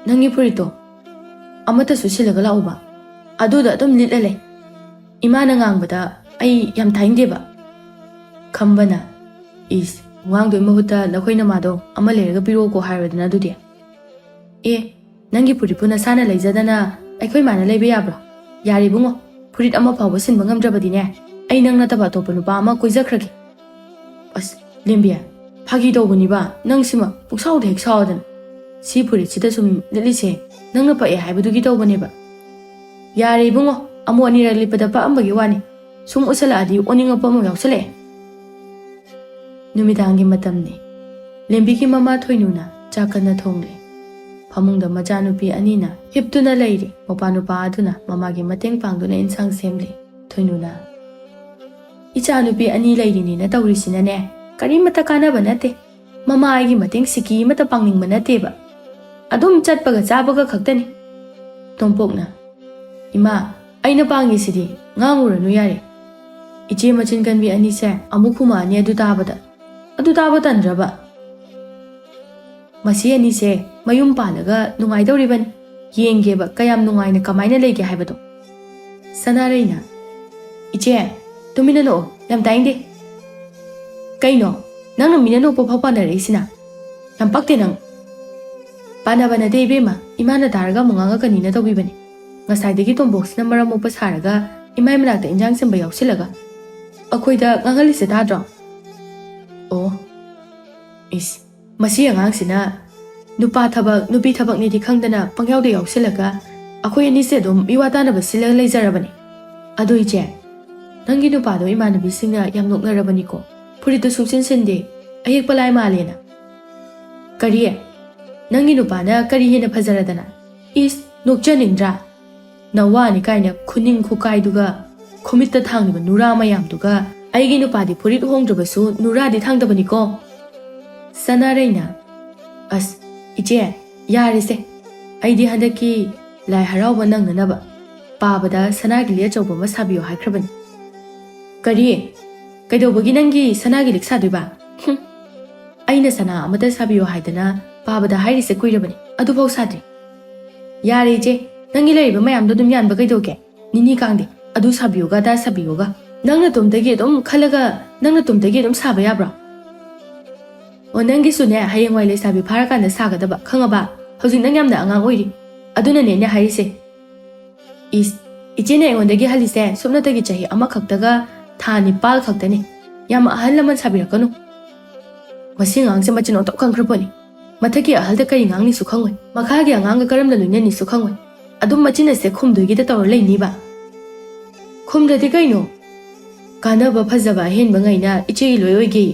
ꯅꯪꯒꯤ ꯐꯨꯔꯤꯠꯇꯣ ꯑꯃꯠꯇꯁꯨ ꯁꯤꯜꯂꯒ ꯂꯥꯛꯎꯕ ꯑꯗꯨꯗ ꯑꯗꯨꯝ ꯂꯤꯠꯂ ꯂꯩ ꯏꯃꯥꯅ ꯉꯥꯡꯕꯗ ꯑꯩ ꯌꯥꯝ ꯇꯥꯅꯤꯡꯗꯦꯕ ꯈꯝꯕꯅ ꯉꯥꯡꯗꯣꯏ ꯃꯍꯨꯠꯇ ꯅꯈꯣꯏ ꯅꯃꯥꯗꯣ ꯑꯃ ꯂꯩꯔꯒ ꯄꯤꯔꯛꯑꯣꯀꯣ ꯍꯥꯏꯔꯣꯗꯅ ꯑꯗꯨꯗꯤ ꯅꯪꯒꯤ ꯐꯨꯔꯤꯠꯄꯨ ꯅꯁꯥꯅ ꯂꯩꯖꯗꯅ ꯑꯩꯈꯣꯏ ꯃꯥꯅ ꯂꯩꯕ ꯌꯥꯕ꯭ꯔꯣ ꯌꯥꯔꯤꯕꯨꯡꯉꯣ ꯐꯨꯔꯤꯠ ꯑꯃ ꯐꯥꯎꯕ ꯁꯤꯟꯕ ꯉꯝꯗ꯭ꯔꯕꯗꯤꯅꯦ ꯑꯩ ꯅꯪ ꯅꯠꯇꯕ ꯑꯇꯣꯞꯄ ꯅꯨꯄꯥ ꯑꯃ ꯀꯣꯏꯖꯈ꯭ꯔꯒꯦ ꯂꯦꯝꯕꯤ ꯐꯥꯒꯤ ꯇꯧꯕꯅꯤꯕ ꯅꯪ ꯁꯤꯃ ꯄꯨꯛꯁꯥꯎꯗ ꯍꯦꯛ ꯁꯥꯎꯗꯅ ꯁꯤ ꯐꯨꯔꯤꯠꯁꯤꯗ ꯁꯨꯝ ꯂꯤꯠꯂꯤꯁꯦ ꯅꯪꯅ ꯄꯛꯑꯦ ꯍꯥꯏꯕꯗꯨꯒꯤ ꯇꯧꯕꯅꯦꯕ. ꯌꯥꯔꯦ ꯏꯕꯨꯡꯉꯣ, ꯑꯃꯨꯛ ꯑꯅꯤꯔꯛ ꯂꯤꯠꯄꯗ ꯄꯛꯑꯝꯕꯒꯤ ꯋꯥꯅꯤ. ꯁꯨꯝ ꯎꯁꯜꯂꯛꯑꯗꯤ ꯑꯣꯅꯤꯡꯉꯛꯄ ꯑꯃ ꯌꯥꯎꯁꯜꯂꯛꯑꯦ. ꯅꯨꯃꯤꯗꯥꯡꯒꯤ ꯃꯇꯝꯅꯤ. ꯂꯦꯝꯕꯤꯒꯤ ꯃꯃꯥ ꯊꯣꯏꯅꯨꯅ ꯆꯥꯛ ꯀꯟꯅ ꯊꯣꯡꯂꯤ. ꯐꯃꯨꯡꯗ ꯃꯆꯥꯅꯨꯄꯤ ꯑꯅꯤꯅ ꯍꯤꯞꯇꯨꯅ ꯂꯩꯔꯤ. ꯃꯄꯥꯅꯨꯄꯥ ꯑꯗꯨꯅ ꯃꯃꯥꯒꯤ ꯃꯇꯦꯡ ꯄꯥꯡꯗꯨꯅ ꯏꯟꯁꯥꯡ ꯁꯦꯝꯂꯤ. ꯊꯣꯏꯅꯨꯅ, ꯏꯆꯥꯅꯨꯄꯤ ꯑꯅꯤ ꯂꯩꯔꯤꯅꯤꯅ ꯇꯧꯔꯤꯁꯤꯅꯅꯦ ꯀꯔꯤꯃꯠꯇ ꯀꯥꯟꯅꯕ ꯅꯠꯇꯦ. ꯃꯃꯥ ꯑꯩꯒꯤ ꯃꯇꯦꯡ ꯁꯤꯀꯤ ꯑꯃꯠꯇ ꯄꯥꯡꯅꯤꯡꯕ ꯅꯠꯇꯦꯕ. ꯑꯗꯨꯝ ꯆꯠꯄꯒ ꯆꯥꯕꯒ ꯈꯛꯇꯅꯤ. ꯇꯣꯝꯄꯣꯛꯅ, ꯏꯃꯥ, ꯑꯩꯅ ꯄꯥꯡꯉꯤꯁꯤꯗꯤ ꯉꯥꯡꯉꯨꯔꯅꯨ ꯌꯥꯔꯦ. ꯏꯆꯦ ꯃꯆꯤꯟ ꯀꯟꯕꯤ ꯑꯅꯤꯁꯦ ꯑꯃꯨꯛ ꯈꯨꯃꯛꯑꯅꯤ ꯑꯗꯨ ꯇꯥꯕ ꯇꯟꯗ꯭ꯔꯕ? ꯃꯁꯤ ꯑꯅꯤꯁꯦ ꯃꯌꯨꯝ ꯄꯥꯜꯂꯒ ꯅꯨꯡꯉꯥꯏꯗꯧꯔꯤꯕꯅꯤ. ꯌꯦꯡꯒꯦꯕ ꯀꯌꯥꯝ ꯅꯨꯡꯉꯥꯏꯅ ꯀꯃꯥꯏꯅ ꯂꯩꯒꯦ ꯍꯥꯏꯕꯗꯣ. ꯁꯅꯥꯔꯩꯅ, ꯏꯆꯦ ꯇꯨꯃꯤꯟꯅ ꯅꯣꯛꯑꯣ, ꯌꯥꯝ ꯇꯥꯏꯅꯗꯦ. ꯀꯩꯅꯣ ꯅꯪꯅ ꯃꯤꯅ ꯅꯣꯛꯄ ꯐꯥꯎ ꯄꯥꯅꯔꯛꯏꯁꯤꯅ? ꯌꯥꯝ ꯄꯛꯇꯦ ꯅꯪ. ꯄꯥꯅꯕ ꯅꯠꯇꯦ ꯏꯕꯦꯝꯃ, ꯏꯃꯥꯅ ꯇꯥꯔꯒ ꯑꯃꯨꯛ ꯉꯥꯡꯉꯛꯀꯅꯤꯅ ꯇꯧꯕꯤꯕꯅꯤ. ꯉꯁꯥꯏꯗꯒꯤ ꯇꯣꯝꯕꯣꯛꯁꯤꯅ ꯃꯔꯝ ꯃꯣꯛꯄ ꯁꯥꯔꯒ ꯏꯃꯥꯏ ꯃꯅꯥꯛꯇ ꯏꯟꯖꯥꯡ ꯁꯦꯝꯕ ꯌꯥꯎꯁꯤꯜꯂꯒ ꯑꯩꯈꯣꯏꯗ ꯉꯥꯡꯍꯜꯂꯤꯁꯦ ꯇꯥꯗ꯭ꯔꯣ? ꯑꯣ, ꯏꯁ, ꯃꯁꯤ ꯑꯉꯥꯡꯁꯤꯅ ꯅꯨꯄꯥ ꯊꯕꯛ ꯅꯨꯄꯤ ꯊꯕꯛꯅꯤꯗꯤ ꯈꯪꯗꯅ ꯄꯪꯌꯥꯎꯗ ꯌꯥꯎꯁꯤꯜꯂꯒ ꯑꯩꯈꯣꯏ ꯑꯅꯤꯁꯦ ꯑꯗꯨꯝ ꯃꯤꯋꯥ ꯇꯥꯅꯕ ꯁꯤꯜꯂꯒ ꯂꯩꯖꯔꯕꯅꯤ. ꯑꯗꯨ ꯏꯆꯦ, ꯅꯪꯒꯤ ꯅꯨꯄꯥꯗꯣ ꯏꯃꯥꯟꯅꯕꯤꯁꯤꯡꯅ ꯌꯥꯝ ꯅꯣꯛꯅꯔꯕꯅꯤꯀꯣ. ꯐꯨꯔꯤꯠꯇꯨ ꯁꯨꯡꯆꯤꯟ ꯁꯤꯟꯗꯦ, ꯑꯌꯦꯛꯄ ꯂꯥꯏ ꯃꯥꯜꯂꯦꯅ. ꯀꯔꯤ? ꯅꯪꯒꯤ ꯅꯨꯄꯥꯅ ꯀꯔꯤ ꯍꯦꯟꯅ ꯐꯖꯔꯗꯅ? ꯏꯁ, ꯅꯣꯛꯆꯅꯤꯡꯗ꯭ꯔꯥ? ꯅꯋꯥꯅꯤ ꯀꯥꯏꯅ ꯈꯨꯅꯤꯡ ꯈꯨꯀꯥꯏꯗꯨꯒ ꯈꯨꯃꯤꯠꯇ ꯊꯥꯡꯂꯤꯕ ꯅꯨꯔꯥ ꯃꯌꯥꯝꯗꯨꯒ. ꯑꯩꯒꯤ ꯅꯨꯄꯥꯗꯤ ꯐꯨꯔꯤꯠ ꯍꯣꯡꯗ꯭ꯔꯕꯁꯨ ꯅꯨꯔꯥꯗꯤ ꯊꯥꯡꯗꯕꯅꯤꯀꯣ. ꯁꯅꯥꯔꯩꯅ, ꯑꯁ ꯏꯆꯦ ꯌꯥꯔꯦꯁꯦ. ꯑꯩꯗꯤ ꯍꯟꯗꯛꯀꯤ ꯂꯥꯏ ꯍꯔꯥꯎꯕ ꯅꯪꯅꯅꯕ ꯄꯥꯕꯗ ꯁꯅꯥꯒꯤ ꯂꯤꯛ ꯑꯆꯧꯕ ꯑꯃ ꯁꯥꯕꯤꯌꯣ ꯍꯥꯏꯈ꯭ꯔꯕꯅꯤ. ꯀꯔꯤ? ꯀꯩꯗꯧꯕꯒꯤ ꯅꯪꯒꯤ ꯁꯅꯥꯒꯤ ꯂꯤꯛ ꯁꯥꯗꯣꯏꯕ? ꯑꯩꯅ ꯁꯅꯥ ꯑꯃꯇ ꯁꯥꯕꯤꯌꯣ ꯍꯥꯏꯗꯅ ꯄꯥꯕꯗ ꯍꯥꯏꯔꯤꯁꯦ ꯀꯨꯏꯔꯕꯅꯤ, ꯑꯗꯨꯐꯥꯎ ꯁꯥꯗ꯭ꯔꯤ. ꯌꯥꯔꯦ ꯏꯆꯦ, ꯅꯪꯒꯤ ꯂꯩꯔꯤꯕ ꯃꯌꯥꯝꯗꯣ ꯑꯗꯨꯝ ꯌꯥꯟꯕ ꯀꯩꯗꯧꯒꯦ? ꯅꯤꯅꯤ ꯀꯥꯡꯗꯦ, ꯑꯗꯨ ꯁꯥꯕꯤꯌꯣꯒ ꯑꯗꯥ ꯁꯥꯕꯤꯌꯣꯒ ꯅꯪꯅ ꯇꯣꯝꯗꯒꯤ ꯑꯗꯨꯝ ꯈꯜꯂꯒ ꯅꯪꯅ ꯇꯣꯝꯗꯒꯤ ꯑꯗꯨꯝ ꯁꯥꯕ ꯌꯥꯕ꯭ꯔꯣ? ꯑꯣ, ꯅꯪꯒꯤꯁꯨꯅꯦ ꯍꯌꯦꯡꯋꯥꯏ ꯂꯩꯁꯥꯕꯤ ꯐꯥꯔꯀꯥꯟꯗ ꯁꯥꯒꯗꯕ, ꯈꯪꯉꯕ? ꯍꯧꯖꯤꯛ ꯅꯪ ꯌꯥꯝꯅ ꯑꯉꯥꯡ ꯑꯣꯏꯔꯤ. ꯑꯗꯨꯅꯅꯦ ꯑꯩꯅ ꯍꯥꯏꯔꯤꯁꯦ. ꯏꯁ, ꯏꯆꯦꯅ ꯑꯩꯉꯣꯟꯗꯒꯤ ꯍꯜꯂꯤꯁꯦ ꯁꯨꯞꯅꯇꯒꯤ ꯆꯍꯤ ꯑꯃꯈꯛꯇꯒ ꯊꯥ 9 ꯈꯛꯇꯅꯤ. ꯌꯥꯝ ꯑꯍꯜ ꯂꯃꯟ ꯁꯥꯕꯤꯔꯛꯀꯅꯨ. ꯃꯁꯤ ꯑꯉꯥꯡꯁꯦ ꯃꯆꯤꯟ ꯑꯣꯟꯊꯣꯛ ꯈꯪꯈ꯭ꯔꯄꯣꯠꯅꯤ. ꯃꯊꯛꯀꯤ ꯑꯍꯜꯗ ꯀꯔꯤ ꯉꯥꯡꯅꯤꯁꯨ ꯈꯪꯉꯣꯏ, ꯃꯈꯥꯒꯤ ꯑꯉꯥꯡꯒ ꯀꯔꯝꯅ ꯂꯣꯏꯅꯅꯤꯁꯨ ꯈꯪꯉꯣꯏ. ꯑꯗꯨꯝ ꯃꯆꯤꯟ ꯑꯁꯦ ꯈꯨꯝꯗꯣꯏꯒꯤꯗ ꯇꯧꯔ ꯂꯩꯅꯤꯕ. ꯈꯨꯝꯗ꯭ꯔꯗꯤ ꯀꯩꯅꯣ? ꯀꯥꯟꯅꯕ ꯐꯖꯕ ꯑꯍꯦꯟꯕ ꯉꯩꯅ ꯏꯆꯦꯒꯤ ꯂꯣꯏ ꯑꯣꯏꯒꯦ,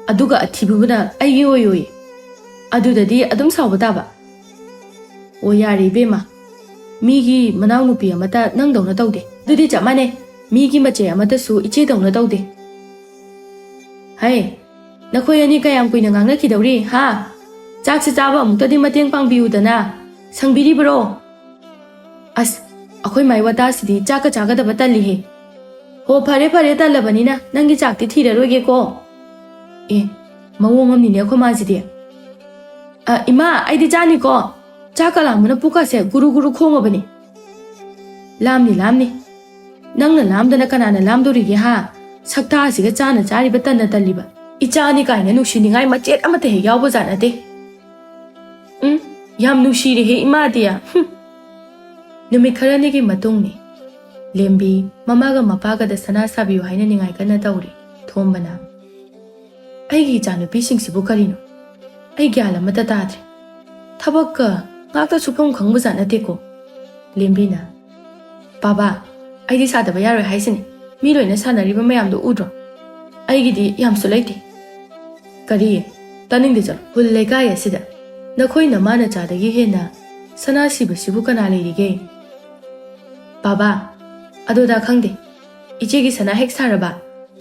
ꯑꯗꯨꯒ ꯑꯊꯤꯕꯕꯨꯅ ꯑꯩꯒꯤ ꯑꯣꯏ. ꯑꯗꯨꯗꯗꯤ ꯑꯗꯨꯝ ꯁꯥꯎꯕ ꯇꯥꯕ. ꯑꯣ ꯌꯥꯔꯦ ꯏꯕꯦꯝꯃ, ꯃꯤꯒꯤ ꯃꯅꯥꯎꯅꯨꯄꯤ ꯑꯃꯇ ꯅꯪꯗꯧꯅ ꯇꯧꯗꯦ. ꯑꯗꯨꯗꯤ ꯆꯞ ꯃꯥꯟꯅꯩ, ꯃꯤꯒꯤ ꯃꯆꯦ ꯑꯃꯇꯁꯨ ꯏꯆꯦꯗꯧꯅ ꯇꯧꯗꯦ. ꯍꯩ, ꯅꯈꯣꯏ ꯑꯅꯤ ꯀꯌꯥꯝ ꯀꯨꯏꯅ ꯉꯥꯡꯅꯈꯤꯗꯧꯔꯤ ꯍꯥ? ꯆꯥꯛꯁꯦ ꯆꯥꯕ ꯑꯃꯨꯛꯇꯗꯤ ꯃꯇꯦꯡ ꯄꯥꯡꯕꯤꯌꯨꯗꯅ. ꯁꯪꯕꯤꯔꯤꯕ꯭ꯔꯣ? ꯑꯁ, ꯑꯩꯈꯣꯏ ꯃꯥꯏ ꯋꯥꯇꯥꯁꯤꯗꯤ ꯆꯥꯛꯀ ꯆꯥꯒꯗꯕ ꯇꯜꯂꯤꯍꯦ. ꯍꯣ ꯐꯔꯦ ꯇꯜꯂꯕꯅꯤꯅ ꯅꯪꯒꯤ ꯆꯥꯛꯇꯤ ꯊꯤꯔꯔꯣꯏꯒꯦꯀꯣ. ꯑꯦ, ꯃꯑꯣꯡ ꯑꯃꯅꯤꯅꯦ ꯑꯩꯈꯣꯏ ꯃꯥꯁꯤꯗꯤ. ꯏꯃꯥ, ꯑꯩꯗꯤ ꯆꯥꯅꯤꯀꯣ. ꯆꯥꯛꯀ ꯂꯥꯝꯕꯅ ꯄꯨꯛꯀꯁꯦ ꯒꯨꯔꯨ ꯒꯨꯔꯨ ꯈꯣꯡꯉꯕꯅꯤ. ꯂꯥꯝꯅꯤ. ꯅꯪꯅ ꯂꯥꯝꯗꯅ ꯀꯅꯥꯅ ꯂꯥꯝꯗꯣꯔꯤꯒꯦ ꯍꯥ? ꯁꯛꯇꯥꯁꯤꯒ ꯆꯥꯅ ꯆꯥꯔꯤꯕ ꯇꯟꯅ ꯇꯜꯂꯤꯕ. ꯏꯆꯥꯅꯤ ꯀꯥꯏꯅ ꯅꯨꯡꯁꯤꯅꯤꯡꯉꯥꯏ ꯃꯆꯦꯠ ꯑꯃꯠꯇ ꯍꯦꯛ ꯌꯥꯎꯕꯖꯥꯠ ꯅꯠꯇꯦ. ꯌꯥꯝ ꯅꯨꯡꯁꯤꯔꯦꯍꯦ ꯏꯃꯥꯗꯤ. ꯅꯨꯃꯤꯠ ꯈꯔꯅꯤꯒꯤ ꯃꯇꯨꯡꯅꯤ. ꯂꯦꯝꯕꯤ ꯃꯃꯥꯒ ꯃꯄꯥꯒꯗ ꯁꯅꯥ ꯁꯥꯕꯤꯌꯨ ꯍꯥꯏꯅ ꯅꯤꯡꯉꯥꯏ ꯀꯟꯅ ꯇꯧꯔꯤ. ꯊꯣꯝꯕꯅ, ꯑꯩꯒꯤ ꯏꯆꯥꯅꯨꯄꯤꯁꯤꯡꯁꯤꯕꯨ ꯀꯔꯤꯅꯣ? ꯑꯩ ꯒ꯭ꯌꯥꯟ ꯑꯃꯠꯇ ꯇꯥꯗ꯭ꯔꯦ. ꯊꯕꯛꯀ ꯉꯥꯛꯇ ꯁꯨꯐꯝ ꯈꯪꯕꯖꯥꯠ ꯅꯠꯇꯦꯀꯣ. ꯂꯦꯝꯕꯤꯅ, ꯕꯥꯕꯥ, ꯑꯩꯗꯤ ꯁꯥꯗꯕ ꯌꯥꯔꯣꯏ ꯍꯥꯏꯁꯤꯅꯤ. ꯃꯤ ꯂꯣꯏꯅ ꯁꯥꯟꯅꯔꯤꯕ ꯃꯌꯥꯝꯗꯣ ꯎꯗ꯭ꯔꯣ? ꯑꯩꯒꯤꯗꯤ ꯌꯥꯝꯁꯨ ꯂꯩꯇꯦ. ꯀꯔꯤ? ꯇꯥꯅꯤꯡꯗꯦ ꯆꯠꯂꯣ. ꯍꯨꯜ ꯂꯩꯀꯥꯏ ꯑꯁꯤꯗ ꯅꯈꯣꯏ ꯅꯃꯥꯅꯆꯥꯗꯒꯤ ꯍꯦꯟꯅ ꯁꯅꯥ ꯁꯤꯕꯁꯤꯕꯨ ꯀꯅꯥ ꯂꯩꯔꯤꯒꯦ? ꯕꯥꯕꯥ, ꯑꯗꯨꯗ ꯈꯪꯗꯦ. ꯏꯆꯦꯒꯤ ꯁꯅꯥ ꯍꯦꯛ ꯁꯥꯔꯕ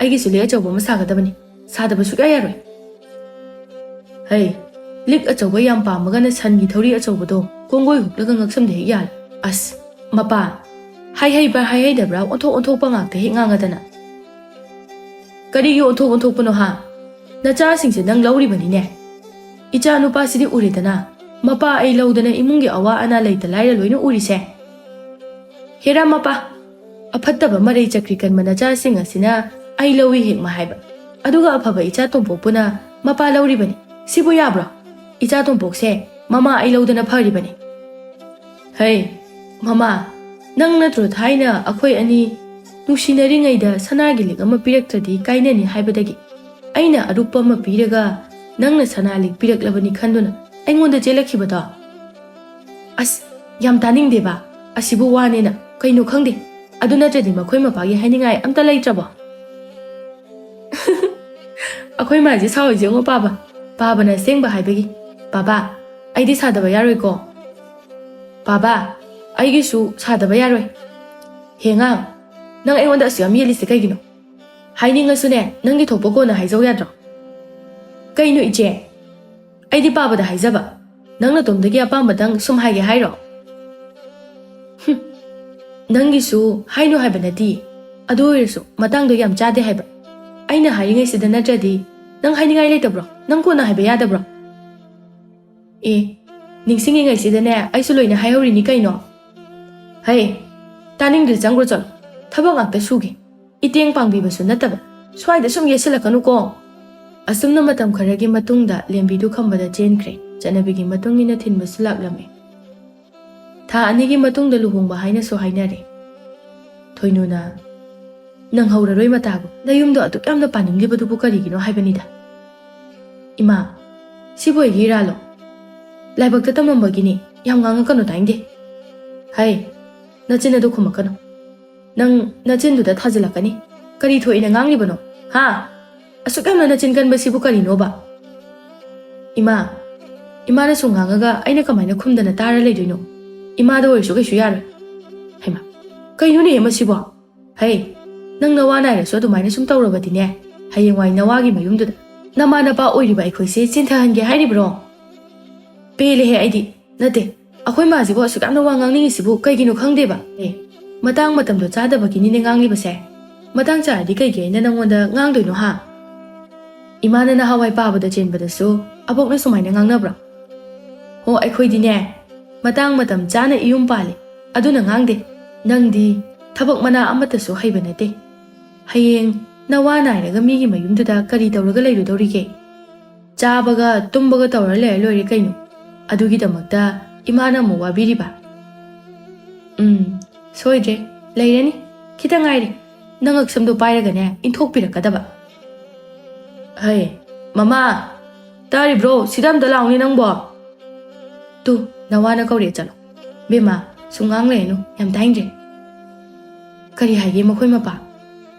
ꯑꯩꯒꯤꯁꯨ ꯂꯤꯛ ꯑꯆꯧꯕ ꯑꯃ ꯁꯥꯒꯗꯕꯅꯤ. ꯁꯥꯗꯕ ꯁꯨꯛꯌꯥ ꯌꯥꯔꯣꯏ. ꯍꯩ, ꯂꯤꯛ ꯑꯆꯧꯕ ꯌꯥꯝ ꯄꯥꯝꯃꯒꯅ ꯁꯟꯒꯤ ꯊꯧꯔꯤ ꯑꯆꯧꯕꯗꯣ ꯀꯣꯡꯒꯣꯏ ꯍꯨꯛꯂꯒ ꯉꯛꯁꯝꯗ ꯍꯦꯛ ꯌꯥꯜꯂꯦ. ꯑꯁ, ꯃꯄꯥ, ꯍꯩꯕ꯭ꯔꯥ ꯍꯩꯗꯕ꯭ꯔꯥ ꯑꯣꯟꯊꯣꯛꯄ ꯉꯥꯛꯇ ꯍꯦꯛ ꯉꯥꯡꯉꯗꯅ. ꯀꯔꯤꯒꯤ ꯑꯣꯟꯊꯣꯛꯄꯅꯣ ꯍꯥ? ꯅꯆꯥꯁꯤꯡꯁꯦ ꯅꯪ ꯂꯧꯔꯤꯕꯅꯤꯅꯦ. ꯏꯆꯥ ꯅꯨꯄꯥꯁꯤꯗꯤ ꯎꯔꯦꯗꯅ, ꯃꯄꯥ ꯑꯩ ꯂꯧꯗꯅ ꯏꯃꯨꯡꯒꯤ ꯑꯋꯥ ꯑꯅꯥ ꯂꯩꯇ ꯂꯥꯏꯔ ꯂꯣꯏꯅ ꯎꯔꯤꯁꯦ. ꯍꯦꯔꯥ ꯃꯄꯥ, ꯑꯐꯠꯇꯕ ꯃꯔꯩ ꯆꯀ꯭ꯔꯤ ꯀꯟꯕ ꯅꯆꯥꯁꯤꯡ ꯑꯁꯤꯅ ꯑꯩ ꯂꯧꯏ ꯍꯦꯛ ꯍꯥꯏꯕ, ꯑꯗꯨꯒ ꯑꯐꯕ ꯏꯆꯥ ꯇꯣꯝꯄꯣꯛꯄꯨꯅ ꯃꯄꯥ ꯂꯧꯔꯤꯕꯅꯤ. ꯁꯤꯕꯨ ꯌꯥꯕ꯭ꯔꯣ? ꯏꯆꯥ ꯇꯣꯝꯄꯣꯛꯁꯦ ꯃꯃꯥ ꯑꯩ ꯂꯧꯗꯅ ꯐꯔꯤꯕꯅꯤ. ꯍꯩ, ꯃꯃꯥ, ꯅꯪ ꯅꯠꯇ꯭ꯔꯣ ꯊꯥꯏꯅ ꯑꯩꯈꯣই ꯑꯅꯤ ꯅꯨꯡꯁꯤꯅꯔꯤꯉꯩꯗ ꯁꯅꯥꯒꯤ ꯂꯤꯛ ꯑꯃ ꯄꯤꯔꯛꯇ꯭ꯔꯗꯤ ꯀꯥꯏꯅꯅꯤ ꯍꯥꯏꯕꯗꯒꯤ ꯑꯩꯅ ꯑꯔꯨꯞꯄ ꯑꯃ ꯄꯤꯔꯒ ꯅꯪꯅ ꯁꯅꯥ ꯂꯤꯛ ꯄꯤꯔꯛꯂꯕꯅꯤ ꯈꯟꯗꯨꯅ ꯑꯩꯉꯣꯟꯗ ꯆꯦꯜꯂꯛꯈꯤꯕꯗꯣ ꯑꯁ ꯌꯥꯝ ꯇꯥꯅꯤꯡꯗꯦꯕ ꯑꯁꯤꯕꯨ ꯋꯥꯅꯦꯅ ꯀꯩꯅꯣ ꯈꯪꯗꯦ ꯑꯗꯨ ꯅꯠꯇ꯭ꯔꯗꯤ ꯃꯈꯣꯏ ꯃꯄꯥꯒꯤ ꯍꯥꯏꯅꯤꯡꯉꯥꯏ ꯑꯝꯇ ꯂꯩꯇ꯭ꯔꯕꯣ ꯑꯩꯈꯣꯏ ꯃꯥꯁꯦ ꯁꯥꯎꯏꯁꯦ ꯌꯦꯡꯉꯣ ꯄꯥꯕꯅ ꯑꯁꯦꯡꯕ ꯍꯥꯏꯕꯒꯤ ꯄꯥꯕꯥ ꯑꯩꯗꯤ ꯁꯥꯗꯕ ꯌꯥꯔꯣꯏꯀꯣ ꯄꯥꯕꯥ ꯑꯩꯒꯤꯁꯨ ꯁꯥꯗꯕ ꯌꯥꯔꯣꯏ ꯍꯦꯉꯥꯡ ꯅꯪ ꯑꯩꯉꯣꯟꯗ ꯑꯁꯨꯛ ꯌꯥꯝ ꯌꯦꯜꯂꯤꯁꯦ ꯀꯩꯒꯤꯅꯣ ꯍꯥꯏꯅꯤꯡꯉꯁꯨꯅꯦ ꯅꯪꯒꯤ ꯊꯣꯛꯄ ꯀꯣꯟꯅ ꯍꯥꯏꯖꯧ ꯌꯥꯗ꯭ꯔꯣ ꯀꯩꯅꯣ ꯏꯆꯦ ꯑꯩꯗꯤ ꯄꯥꯕꯗ ꯍꯥꯏꯖꯕ ꯅꯪ ꯅꯇꯣꯝꯗꯒꯤ ꯑꯄꯥꯝꯕꯗꯪ ꯁꯨꯝ ꯍꯥꯏꯒꯦ ꯍꯥꯏꯔꯣ ꯅꯪꯒꯤꯁꯨ ꯍꯥꯏꯅꯣ ꯍꯥꯏꯕ ꯅꯠꯇꯦ ꯑꯗꯨ ꯑꯣꯏꯔꯁꯨ ꯃꯇꯥꯡꯗꯣ ꯌꯥꯝ ꯆꯥꯗꯦ ꯍꯥꯏꯕ ꯑꯩꯅ ꯍꯥꯏꯔꯤꯉꯩꯁꯤꯗ ꯅꯠꯇ꯭ꯔꯗꯤ ꯅꯪ ꯍꯥꯏꯅꯤꯡꯉꯥই ꯂꯩꯇꯕ꯭ꯔꯣ ꯅꯪ ꯀꯣꯟꯅ ꯍꯥꯏꯕ ꯌꯥꯗꯕ꯭ꯔꯣ ꯑꯦ ꯅꯤꯡꯁꯤꯡꯉꯤꯉꯩꯁꯤꯗꯅꯦ ꯑꯩꯁꯨ ꯂꯣꯏꯅ ꯍꯥꯏꯍꯧꯔꯤꯅꯤ ꯀꯩꯅꯣ ꯍꯩ ꯇꯥꯅꯤꯡꯗ꯭ꯔꯦ ꯆꯪꯒ꯭ꯔꯣ ꯆꯠꯂꯣ ꯊꯕꯛ ꯉꯥꯛꯇ ꯁꯨꯒꯦ ꯏꯇꯦꯡ ꯄꯥꯡꯕꯤꯕꯁꯨ ꯅꯠꯇꯕ ꯁ꯭ꯋꯥꯏꯗ ꯁꯨꯝ ꯌꯦꯠꯁꯤꯜꯂꯛꯀꯅꯨꯀꯣ ꯑꯁꯨꯝꯅ ꯃꯇꯝ ꯈꯔꯒꯤ ꯃꯇꯨꯡꯗ ꯂꯦꯝꯕꯤꯗꯨ ꯈꯝꯕꯗ ꯆꯦꯟꯈ꯭ꯔꯦ ꯆꯠꯅꯕꯤꯒꯤ ꯃꯇꯨꯡ ꯏꯟꯅ ꯊꯤꯟꯕꯁꯨ ꯂꯥꯛꯂꯝꯃꯤ ꯊꯥ 2ꯒꯤ ꯃꯇꯨꯡꯗ ꯂꯨꯍꯣꯡꯕ ꯍꯥꯏꯅꯁꯨ ꯍꯥꯏꯅꯔꯦ ꯊꯣꯏꯅꯨꯅ ꯅꯪꯍꯧꯔꯔꯣꯏ ꯃꯇꯥꯕꯨ ꯅꯌꯨꯝꯗꯣ ꯑꯗꯨꯛ ꯌꯥꯝꯅ ꯄꯥꯅꯤꯡꯂꯤꯕꯗꯨꯕꯨ ꯀꯔꯤꯒꯤꯅꯣ ꯍꯥꯏꯕꯅꯤꯗ ꯏꯃꯥ ꯁꯤꯕꯨ ꯑꯩꯒꯤ ꯏꯔꯥꯜꯂꯣ ꯂꯥꯏꯕꯛꯇ ꯇꯝꯃꯝꯕꯒꯤꯅꯤ ꯌꯥꯝ ꯉꯥꯡꯉꯛꯀꯅꯨ ꯇꯥꯏꯡꯗꯦ ꯍꯩ ꯅꯆꯤꯟ ꯑꯗꯨ ꯈꯨꯝꯃꯛꯀꯅꯨ ꯅꯪ ꯅꯆꯤꯟꯗꯨꯗ ꯊꯥꯖꯤꯜꯂꯛꯀꯅꯤ ꯀꯔꯤ ꯊꯣꯛꯏꯅ ꯉꯥꯡꯂꯤꯕꯅꯣ ꯍꯥ ꯑꯁꯨꯛ ꯌꯥꯝꯅ ꯅꯆꯤꯟ ꯀꯟꯕꯁꯤꯕꯨ ꯀꯔꯤꯅꯣꯕ ꯏꯃꯥꯅꯁꯨ ꯉꯥꯡꯉꯒ ꯑꯩꯅ ꯀꯃꯥꯏꯅ ꯈꯨꯝꯗꯅ ꯇꯥꯔ ꯂꯩꯗꯣꯏꯅꯣ 이마도 얼추 그슈 야를 하이마 그이눈이 예머시보 헤이 ꯅꯪ ꯅꯋꯥ ꯅꯥꯏꯔꯁꯨ ꯑꯗꯨꯃꯥꯏꯅ ꯁꯨꯝ ꯇꯧꯔꯕꯗꯤꯅꯦ ꯍꯌꯦꯡꯋꯥꯏ ꯅꯋꯥꯒꯤ ꯃꯌꯨꯝꯗꯨꯗ ꯅꯃꯥꯅꯄꯥ ꯑꯣꯏꯔꯤꯕ ꯑꯩꯈꯣꯏꯁꯦ ꯆꯤꯟꯊꯍꯟꯒꯦ ꯍꯥꯏꯔꯤꯕ꯭ꯔꯣ ꯄꯦꯜꯂꯦꯍꯦ ꯑꯩꯗꯤ ꯅꯠꯇꯦ ꯑꯩꯈꯣꯏ ꯃꯥꯁꯤꯕꯨ ꯑꯁꯨꯛ ꯌꯥꯝꯅ ꯋꯥ ꯉꯥꯡꯅꯤꯡꯉꯤꯁꯤꯕꯨ ꯀꯩꯒꯤꯅꯣ ꯈꯪꯗꯦꯕ ꯃꯇꯥꯡ ꯃꯇꯝꯗꯣ ꯆꯥꯗꯕꯒꯤꯅꯤꯅꯦ ꯉꯥꯡꯂꯤꯕꯁꯦ ꯃꯇꯥꯡ ꯆꯥꯔꯗꯤ ꯀꯩꯒꯤ ꯑꯩꯅ ꯅꯪꯉꯣꯟꯗ ꯉꯥꯡꯗꯣꯏꯅꯣ ꯍꯥ 이마는 나하와이 빠보다 젠바다수 아복나 수마이나 ꯉꯥꯡꯅꯕ꯭ꯔꯣ ꯍꯣ ꯑꯩꯈꯣꯏꯗꯤꯅꯦ ꯃꯇꯥꯡ ꯃꯇꯝ ꯆꯥꯅ ꯏꯌꯨꯝ ꯄꯥꯜꯂꯤ ꯑꯗꯨꯅ ꯉꯥꯡꯗꯦ ꯅꯪꯗꯤ ꯊꯕꯛ ꯃꯅꯥ ꯑꯃꯠꯇꯁꯨ ꯍꯩꯕ ꯅꯠꯇꯦ ꯍꯌꯦꯡ ꯅꯋꯥ ꯅꯥꯏꯔꯒ ꯃꯤꯒꯤ ꯃꯌꯨꯝꯗꯨꯗ ꯀꯔꯤ ꯇꯧꯔꯒ ꯂꯩꯔꯨꯗꯧꯔꯤꯒꯦ ꯆꯥꯕꯒ ꯇꯨꯝꯕꯒ ꯇꯧꯔ ꯂꯩꯔ ꯂꯣꯏꯔꯦ ꯀꯩꯅꯣ ꯑꯗꯨꯒꯤꯗꯃꯛꯇ ꯏꯃꯥꯅ ꯑꯃꯨꯛ ꯋꯥꯕꯤꯔꯤꯕ ꯁꯣꯏꯗ꯭ꯔꯦ ꯂꯩꯔꯅꯤ ꯈꯤꯇꯪ ꯉꯥꯏꯔꯦ ꯅꯪ ꯉꯛꯁꯝꯗꯣ ꯄꯥꯏꯔꯒꯅꯦ ꯏꯟꯊꯣꯛꯄꯤꯔꯛꯀꯗꯕ ꯍꯩ ꯃꯃꯥ ꯇꯥꯔꯤꯕ꯭ꯔꯣ ꯁꯤꯗ ꯑꯝꯇ ꯂꯥꯎꯅꯤ ꯅꯪꯕꯣ ꯇꯨ ꯅꯋꯥꯅ ꯀꯧꯔꯦ ꯆꯠꯂꯣ ꯕꯦꯝꯃ ꯁꯨꯡꯉꯥꯡ ꯂꯩꯔꯅꯨ ꯌꯥꯝ ꯇꯥꯏꯡꯗ꯭ꯔꯦ ꯀꯔꯤ ꯍꯥꯏꯒꯦ ꯃꯈꯣꯏ ꯃꯄꯥ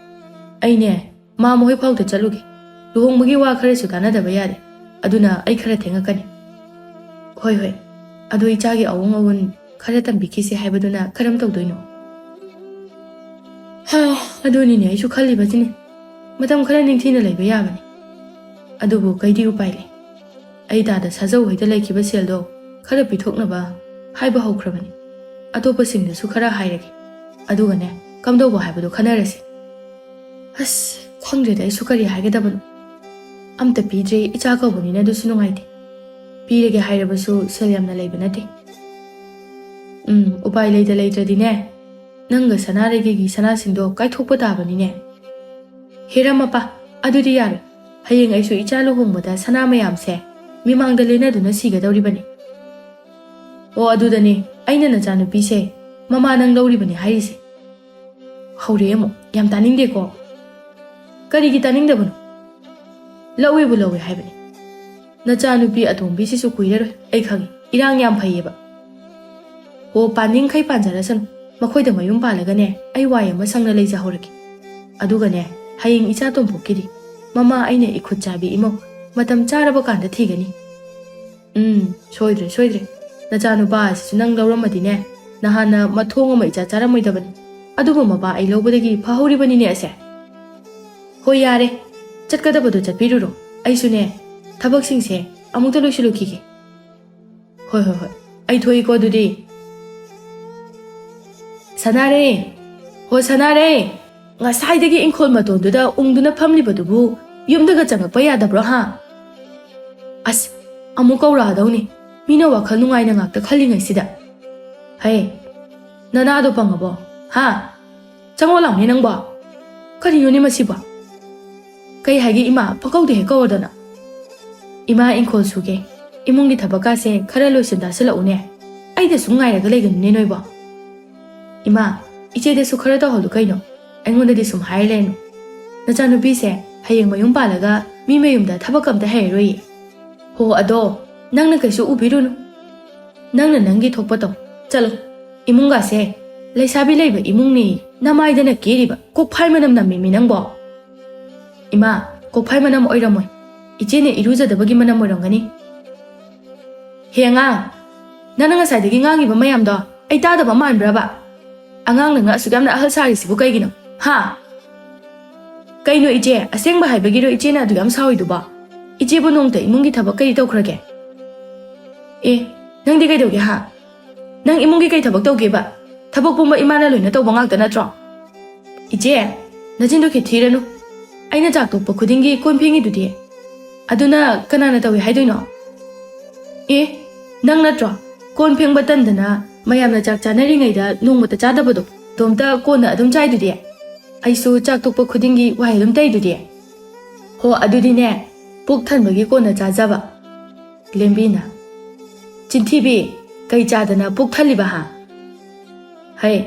ꯑꯩꯅꯦ ꯃꯥ ꯃꯈꯣꯏ ꯐꯥꯎꯗ ꯆꯠꯂꯨꯒꯦ ꯂꯨꯍꯣꯡꯕꯒꯤ ꯋꯥ ꯈꯔꯁꯨ ꯇꯥꯟꯅꯗꯕ ꯌꯥꯗꯦ ꯑꯗꯨꯅ ꯑꯩ ꯈꯔ ꯊꯦꯡꯉꯛꯀꯅꯤ ꯍꯣꯏ ꯍꯣꯏ ꯑꯗꯨ ꯏꯆꯥꯒꯤ ꯑꯋꯣꯡ ꯑꯋꯣꯟ ꯈꯔ ꯇꯝꯕꯤꯈꯤꯁꯤ ꯍꯥꯏꯕꯗꯨꯅ ꯀꯔꯝ ꯇꯧꯗꯣꯏꯅꯣ ꯑꯗꯨꯅꯤꯅꯦ ꯑꯩꯁꯨ ꯈꯜꯂꯤꯕꯁꯤꯅꯤ ꯃꯇꯝ ꯈꯔ ꯅꯤꯡꯊꯤꯅ ꯂꯩꯕ ꯌꯥꯕꯅꯤ ꯑꯗꯨꯕꯨ ꯀꯩꯗꯤ ꯎꯄꯥꯏ ꯂꯩ ꯑꯩ ꯗꯥꯗ ꯁꯥꯖꯧ ꯍꯣꯏꯗ ꯂꯩꯈꯤꯕ ꯁꯦꯜꯗꯣ ꯈꯔ ꯄꯤꯊꯣꯛꯅꯕ ꯍꯥꯏꯕ ꯍꯧꯈ꯭ꯔꯕꯅꯤ ꯑꯇꯣꯞꯄꯁꯤꯡꯗꯁꯨ ꯈꯔ ꯍꯥꯏꯔꯒꯦ ꯑꯗꯨꯒꯅꯦ ꯀꯝꯗꯧꯕ ꯍꯥꯏꯕꯗꯣ ꯈꯟꯅꯔꯁꯤ ꯑꯁ ꯈꯪꯗ꯭ꯔꯦꯗ ꯑꯩꯁꯨ ꯀꯔꯤ ꯍꯥꯏꯒꯗꯕꯅꯣ ꯑꯝꯇ ꯄꯤꯗ꯭ꯔꯦ ꯏꯆꯥ ꯀꯧꯕꯅꯤꯅ ꯑꯗꯨꯁꯨ ꯅꯨꯡꯉꯥꯏꯇꯦ ꯄꯤꯔꯒꯦ ꯍꯥꯏꯔꯕꯁꯨ ꯁꯦꯜ ꯌꯥꯝꯅ ꯂꯩꯕ ꯅꯠꯇꯦ ꯎꯄꯥꯏ ꯂꯩꯇ꯭ꯔꯗꯤꯅꯦ ꯅꯪꯒ ꯁꯅꯥꯔꯩꯒꯤ ꯁꯅꯥꯁꯤꯡꯗꯣ ꯀꯥꯏꯊꯣꯛꯄ ꯇꯥꯕꯅꯤꯅꯦ ꯍꯦꯔꯝꯃꯄꯥ ꯑꯗꯨꯗꯤ ꯌꯥꯔꯣꯏ ꯍꯌꯦꯡ ꯑꯩꯁꯨ ꯏꯆꯥ ꯂꯨꯍꯣꯡꯕꯗ ꯁꯅꯥ ꯃꯌꯥꯝꯁꯦ ꯃꯤꯃꯥꯡꯗ ꯂꯦꯟꯅꯗꯨꯅ ꯁꯤꯒꯗꯧꯔꯤꯕꯅꯤ ꯑꯣ ꯑꯗꯨꯗꯅꯦ ꯑꯩꯅ ꯅꯆꯥꯅꯨꯄꯤꯁꯦ ꯃꯃꯥ ꯅꯪ ꯂꯧꯔꯤꯕꯅꯤ ꯍꯥꯏꯔꯤꯁꯦ ꯍꯧꯔꯦ ꯑꯃꯨꯛ ꯌꯥꯝ ꯇꯥꯅꯤꯡꯗꯦꯀꯣ ꯀꯔꯤꯒꯤ ꯇꯥꯅꯤꯡꯗꯕꯅꯣ ꯂꯧꯋꯦꯕꯨ ꯂꯧꯋꯦ ꯍꯥꯏꯕꯅꯤ ꯅꯆꯥꯅꯨꯄꯤ ꯑꯇꯣꯝꯕꯤꯁꯤꯁꯨ ꯀꯨꯏꯔꯔꯣꯏ ꯑꯩ ꯈꯪꯉꯤ ꯏꯔꯥꯡ ꯌꯥꯝ ꯐꯩꯌꯦꯕ ꯑꯣ ꯄꯥꯅꯤꯡꯈꯩ ꯄꯥꯟꯖꯔꯁꯅꯨ ꯃꯈꯣꯏꯗ ꯃꯌꯨꯝ ꯄꯥꯜꯂꯒꯅꯦ ꯑꯩ ꯋꯥꯏ ꯑꯃ ꯁꯪꯅ ꯂꯩꯖꯍꯧꯔꯒꯦ ꯑꯗꯨꯒꯅꯦ ꯍꯌꯦꯡ ꯏꯆꯥ ꯇꯣꯝꯄꯣꯛꯀꯤꯗꯤ ꯃꯃꯥ ꯑꯩꯅ 이ꯈꯨꯠ ꯆꯥꯕꯤ 이모 ꯃꯇꯝ ꯆꯥꯔꯕ ꯀꯥꯟꯗ ꯊꯤꯒꯅꯤ ꯁꯣꯏꯗ꯭ꯔꯦ ꯅꯆꯥꯅꯨꯄꯥ ꯑꯁꯤꯁꯨ ꯅꯪ ꯂꯧꯔꯝꯃꯗꯤꯅꯦ ꯅꯍꯥꯟꯅ ꯃꯊꯣꯡ ꯑꯃ ꯏꯆꯥ ꯆꯥꯔꯝꯃꯣꯏꯗꯕꯅꯤ ꯑꯗꯨꯕꯨ ꯃꯄꯥ ꯑꯩ ꯂꯧꯕꯗꯒꯤ ꯐꯍꯧꯔꯤꯕꯅꯤꯅꯦ ꯑꯁꯦ ꯍꯣꯏ ꯌꯥꯔꯦ ꯆꯠꯀꯗꯕꯗꯣ ꯆꯠꯄꯤꯔꯨꯔꯣ ꯑꯩꯁꯨꯅꯦ ꯊꯕꯛꯁꯤꯡꯁꯦ ꯑꯃꯨꯛꯇ ꯂꯣꯏꯁꯤꯜꯂꯨꯈꯤꯒꯦ ꯍꯣꯏ ꯑꯩ ꯊꯣꯛꯏꯀꯣ ꯑꯗꯨꯗꯤ ꯁꯅꯥꯔꯦ ꯍꯣ ꯁꯅꯥꯔꯦ ꯉꯁꯥꯏꯗꯒꯤ ꯏꯪꯈꯣꯜ ꯃꯇꯣꯟꯗꯨꯗ ꯎꯡꯗꯨꯅ ꯐꯝꯂꯤꯕꯗꯨꯕꯨ ꯌꯨꯝꯗꯒ ꯆꯪꯉꯛꯄ ꯌꯥꯗꯕ꯭ꯔꯣ ꯍꯥ ꯑꯁ ꯑꯃꯨꯛ ꯀꯧꯔꯛꯑꯗꯧꯅꯤ ꯃꯤꯅ ꯋꯥꯈꯜ ꯅꯨꯡꯉꯥꯏꯅ ꯉꯥꯛꯇ ꯈꯜꯂꯤꯉꯩꯁꯤꯗ ꯍꯩ ꯅꯅꯥꯗꯣ ꯄꯪꯉꯕꯣ ꯍꯥ ꯆꯪꯉꯣ ꯂꯥꯎꯅꯦ ꯅꯪꯕꯣ ꯀꯔꯤꯅꯣꯅꯦ ꯃꯁꯤꯕꯣ ꯀꯩ ꯍꯥꯏꯒꯦ ꯏꯃꯥ ꯄꯪꯀꯧꯗ ꯍꯦꯛ ꯀꯧꯔꯗꯅ ꯏꯃꯥ ꯏꯪꯈꯣꯜ ꯁꯨꯒꯦ ꯏꯃꯨꯡꯒꯤ ꯊꯕꯛꯀꯥꯁꯦ ꯈꯔ ꯂꯣꯏꯁꯤꯟ ꯇꯥꯁꯤꯜꯂꯛꯎꯅꯦ ꯑꯩꯗ ꯁꯨꯝ ꯉꯥꯏꯔꯒ ꯂꯩꯒꯅꯨꯅꯦ ꯅꯣꯏꯕꯣ 이마 이제대수 खरं तौहलु कइनो ꯑꯩꯉꯣꯟꯗꯗꯤ ꯁꯨꯝ ꯍꯥꯏꯔ ꯂꯩꯔꯅꯨ ꯅꯆꯥꯅꯨꯄꯤꯁꯦ ꯍꯌꯦꯡ ꯃꯌꯨꯝ ꯄꯥꯜꯂꯒ ꯃꯤ ꯃꯌꯨꯝꯗ ꯊꯕꯛ ꯑꯝꯇ ꯍꯩꯔꯔꯣꯏꯌꯦ ꯍꯣ ꯑꯗꯣ ꯅꯪꯅ ꯀꯩꯁꯨ ꯎꯕꯤꯔꯨꯅꯨ ꯅꯪꯅ ꯅꯪꯒꯤ ꯊꯣꯛꯄ ꯇꯧ ꯆꯠꯂꯣ ꯏꯃꯨꯡꯒꯥꯁꯦ ꯂꯩꯁꯥꯕꯤ ꯂꯩꯕ ꯏꯃꯨꯡꯅꯤ ꯅꯃꯥꯏꯗꯅ ꯀꯦꯔꯤꯕ ꯀꯣꯛꯐꯥꯏ ꯃꯅꯝ ꯅꯝꯃꯤꯃꯤ ꯅꯪꯕꯣ ꯏꯃꯥ ꯀꯣꯛꯐꯥꯏ ꯃꯅꯝ ꯑꯣꯏꯔꯝꯃꯣꯏ ꯏꯆꯦꯅ ꯏꯔꯨꯖꯗꯕꯒꯤ ꯃꯅꯝ ꯑꯣꯏꯔꯝꯒꯅꯤ ꯍꯦ ꯑꯉꯥꯡ ꯅꯪꯅ ꯉꯁꯥꯏꯗꯒꯤ ꯉꯥꯡꯉꯤꯕ ꯃꯌꯥꯝꯗꯣ ꯑꯩ ꯇꯥꯗꯕ ꯃꯥꯟꯕ꯭ꯔꯕ ꯑꯉꯥꯡꯅ ꯑꯁꯨꯛ ꯌꯥꯝꯅ ꯑꯍꯜ ꯁꯥꯔꯤꯁꯤꯕꯨ ꯀꯩꯒꯤꯅꯣ ꯍꯥ ꯀꯩꯅꯣ ꯏꯆꯦ ꯑꯁꯦꯡꯕ ꯍꯥꯏꯕꯒꯤꯔꯣ ꯏꯆꯦꯅ ꯑꯗꯨ ꯌꯥꯝ ꯁꯥꯎꯏꯗꯨꯕꯣ 이제부 농다 이문기 타박 그리 또 그러게 예 ꯅꯪꯗꯤ ꯀꯩꯗꯧꯒꯦ ꯍꯥ ꯅꯪ 이문기 ꯀꯩ ꯊꯕꯛ ꯇꯧꯒꯦꯕ ꯊꯕꯛ ꯄꯨꯝꯕ ꯏꯃꯥꯅ ꯂꯣꯏꯅ ꯇꯧꯕ ꯉꯥꯛꯇ ꯅꯠꯇ꯭ꯔꯣ 이제 나진도 ꯈꯤꯊꯤꯔꯅꯨ ꯑꯩꯅ ꯆꯥꯛ ꯇꯣꯛꯄ ꯈꯨꯗꯤꯡꯒꯤ ꯀꯣꯟ ꯐꯦꯡꯉꯤꯗꯨꯗꯤ ꯑꯗꯨꯅ ꯀꯅꯥꯅ ꯇꯧꯏ ꯍꯥꯏꯗꯣꯏꯅꯣ ꯑꯦ ꯅꯪ ꯅꯠꯇ꯭ꯔꯣ ꯀꯣꯟ ꯐꯦꯡꯕ ꯇꯟꯗꯅ ꯃꯌꯥꯝꯅ ꯆꯥꯛ ꯆꯥꯅꯔꯤꯉꯩꯗ ꯅꯣꯡꯃꯇ ꯆꯥꯗꯕꯗꯣ ꯇꯣꯝꯇ ꯀꯣꯟꯅ ꯑꯗꯨꯝ ꯆꯥꯏꯗꯨꯗꯤ ꯑꯩꯁꯨ ꯆꯥꯛ ꯇꯣꯛꯄ ꯈꯨꯗꯤꯡꯒꯤ ꯋꯥꯍꯩ ꯑꯗꯨꯝ ꯇꯩꯗꯨꯗꯤ ꯍꯣ ꯑꯗꯨꯗꯤꯅꯦ ꯄꯨꯛ ꯊꯟꯕꯒꯤ ꯀꯣꯟꯅ ꯆꯥꯖꯕ ꯂꯦꯝꯕꯤꯅ ꯆꯤꯟꯊꯤꯕꯤ ꯀꯩ ꯆꯥꯗꯅ ꯄꯨꯛ ꯊꯜꯂꯤꯕ ꯍꯥ ꯍꯩ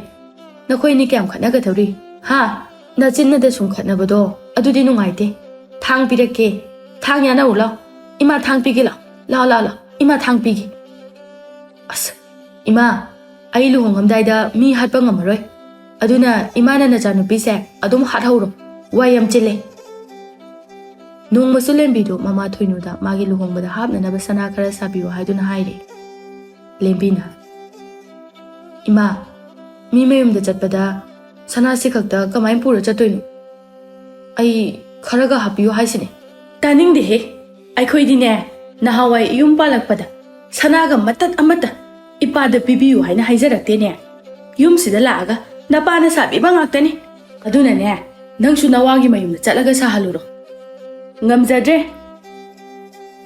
ꯅꯈꯣꯏꯅꯤ ꯀꯌꯥꯝ ꯈꯠꯅꯒꯗꯧꯔꯤ ꯍꯥ ꯅꯆꯤꯟꯅꯗ ꯁꯨꯝ ꯈꯠꯅꯕꯗꯣ ꯑꯗꯨꯗꯤ ꯅꯨꯡꯉꯥꯏꯇꯦ ꯊꯥꯡ ꯄꯤꯔꯛꯀꯦ ꯊꯥꯡ ꯌꯥꯅꯧ ꯂꯥꯎ 이마 ꯊꯥꯡ ꯄꯤꯒꯦ ꯂꯥꯎ ꯂꯥꯎ ꯂꯥꯎ ꯂꯥꯎ 이마 ꯊꯥꯡ ꯄꯤꯒꯦ ꯑꯁ 이마 ꯑꯩ ꯂꯨꯍꯣꯡꯉꯝꯗꯥꯏꯗ ꯃꯤ ꯍꯥꯠꯄ ꯉꯝꯃꯔꯣꯏ ꯑꯗꯨꯅ 이마ꯅ ꯅꯆꯥꯅꯨꯄꯤꯁꯦ ꯑꯗꯨꯝ ꯍꯥꯠꯍꯧꯔꯣ ꯋꯥꯏ ꯌꯥꯝ ꯆꯤꯜꯂꯦ ꯅꯣꯡꯃꯁꯨ ꯂꯦꯝꯕꯤꯗꯨ ꯃꯃꯥ ꯊꯣꯏꯅꯨꯗ ꯃꯥꯒꯤ ꯂꯨꯍꯣꯡꯕꯗ ꯍꯥꯞꯅꯅꯕ ꯁꯅꯥ ꯈꯔ ꯁꯥꯕꯤꯌꯨ ꯍꯥꯏꯗꯨꯅ ꯍꯥꯏꯔꯦ ꯂꯦꯝꯕꯤꯅ 이마 ꯃꯤ ꯃꯌꯨꯝꯗ ꯆꯠꯄꯗ ꯁꯅꯥꯁꯤ ꯈꯛꯇ ꯀꯃꯥꯏꯅ ꯄꯨꯔ ꯆꯠꯇꯣꯏꯅꯣ ꯑꯩ ꯈꯔꯒ ꯍꯥꯞꯄꯤꯌꯨ ꯍꯥꯏꯁꯤꯅꯦ ꯇꯥꯅꯤꯡꯗꯦꯍꯦ ꯑꯩꯈꯣꯏꯗꯤꯅꯦ ꯅꯍꯥꯟꯋꯥꯏ ꯌꯨꯝ ꯄꯥꯜꯂꯛꯄꯗ ꯁꯅꯥꯒ ꯃꯇꯠ ꯑꯃꯠꯇ ꯏꯄꯥꯗ ꯄꯤꯕꯤꯌꯨ ꯍꯥꯏꯅ ꯍꯥꯏꯖꯔꯛꯇꯦꯅꯦ ꯌꯨꯝꯁꯤꯗ ꯂꯥꯛꯑꯒ ꯅꯄꯥꯅ ꯁꯥꯕꯤꯕ ꯉꯥꯛꯇꯅꯤ ꯑꯗꯨꯅꯅꯦ ꯅꯪꯁꯨ ꯅꯋꯥꯒꯤ ꯃꯌꯨꯝꯗ ꯆꯠꯂꯒ ꯁꯥꯍꯜꯂꯨꯔꯣ ꯉꯝꯖꯗ꯭ꯔꯦ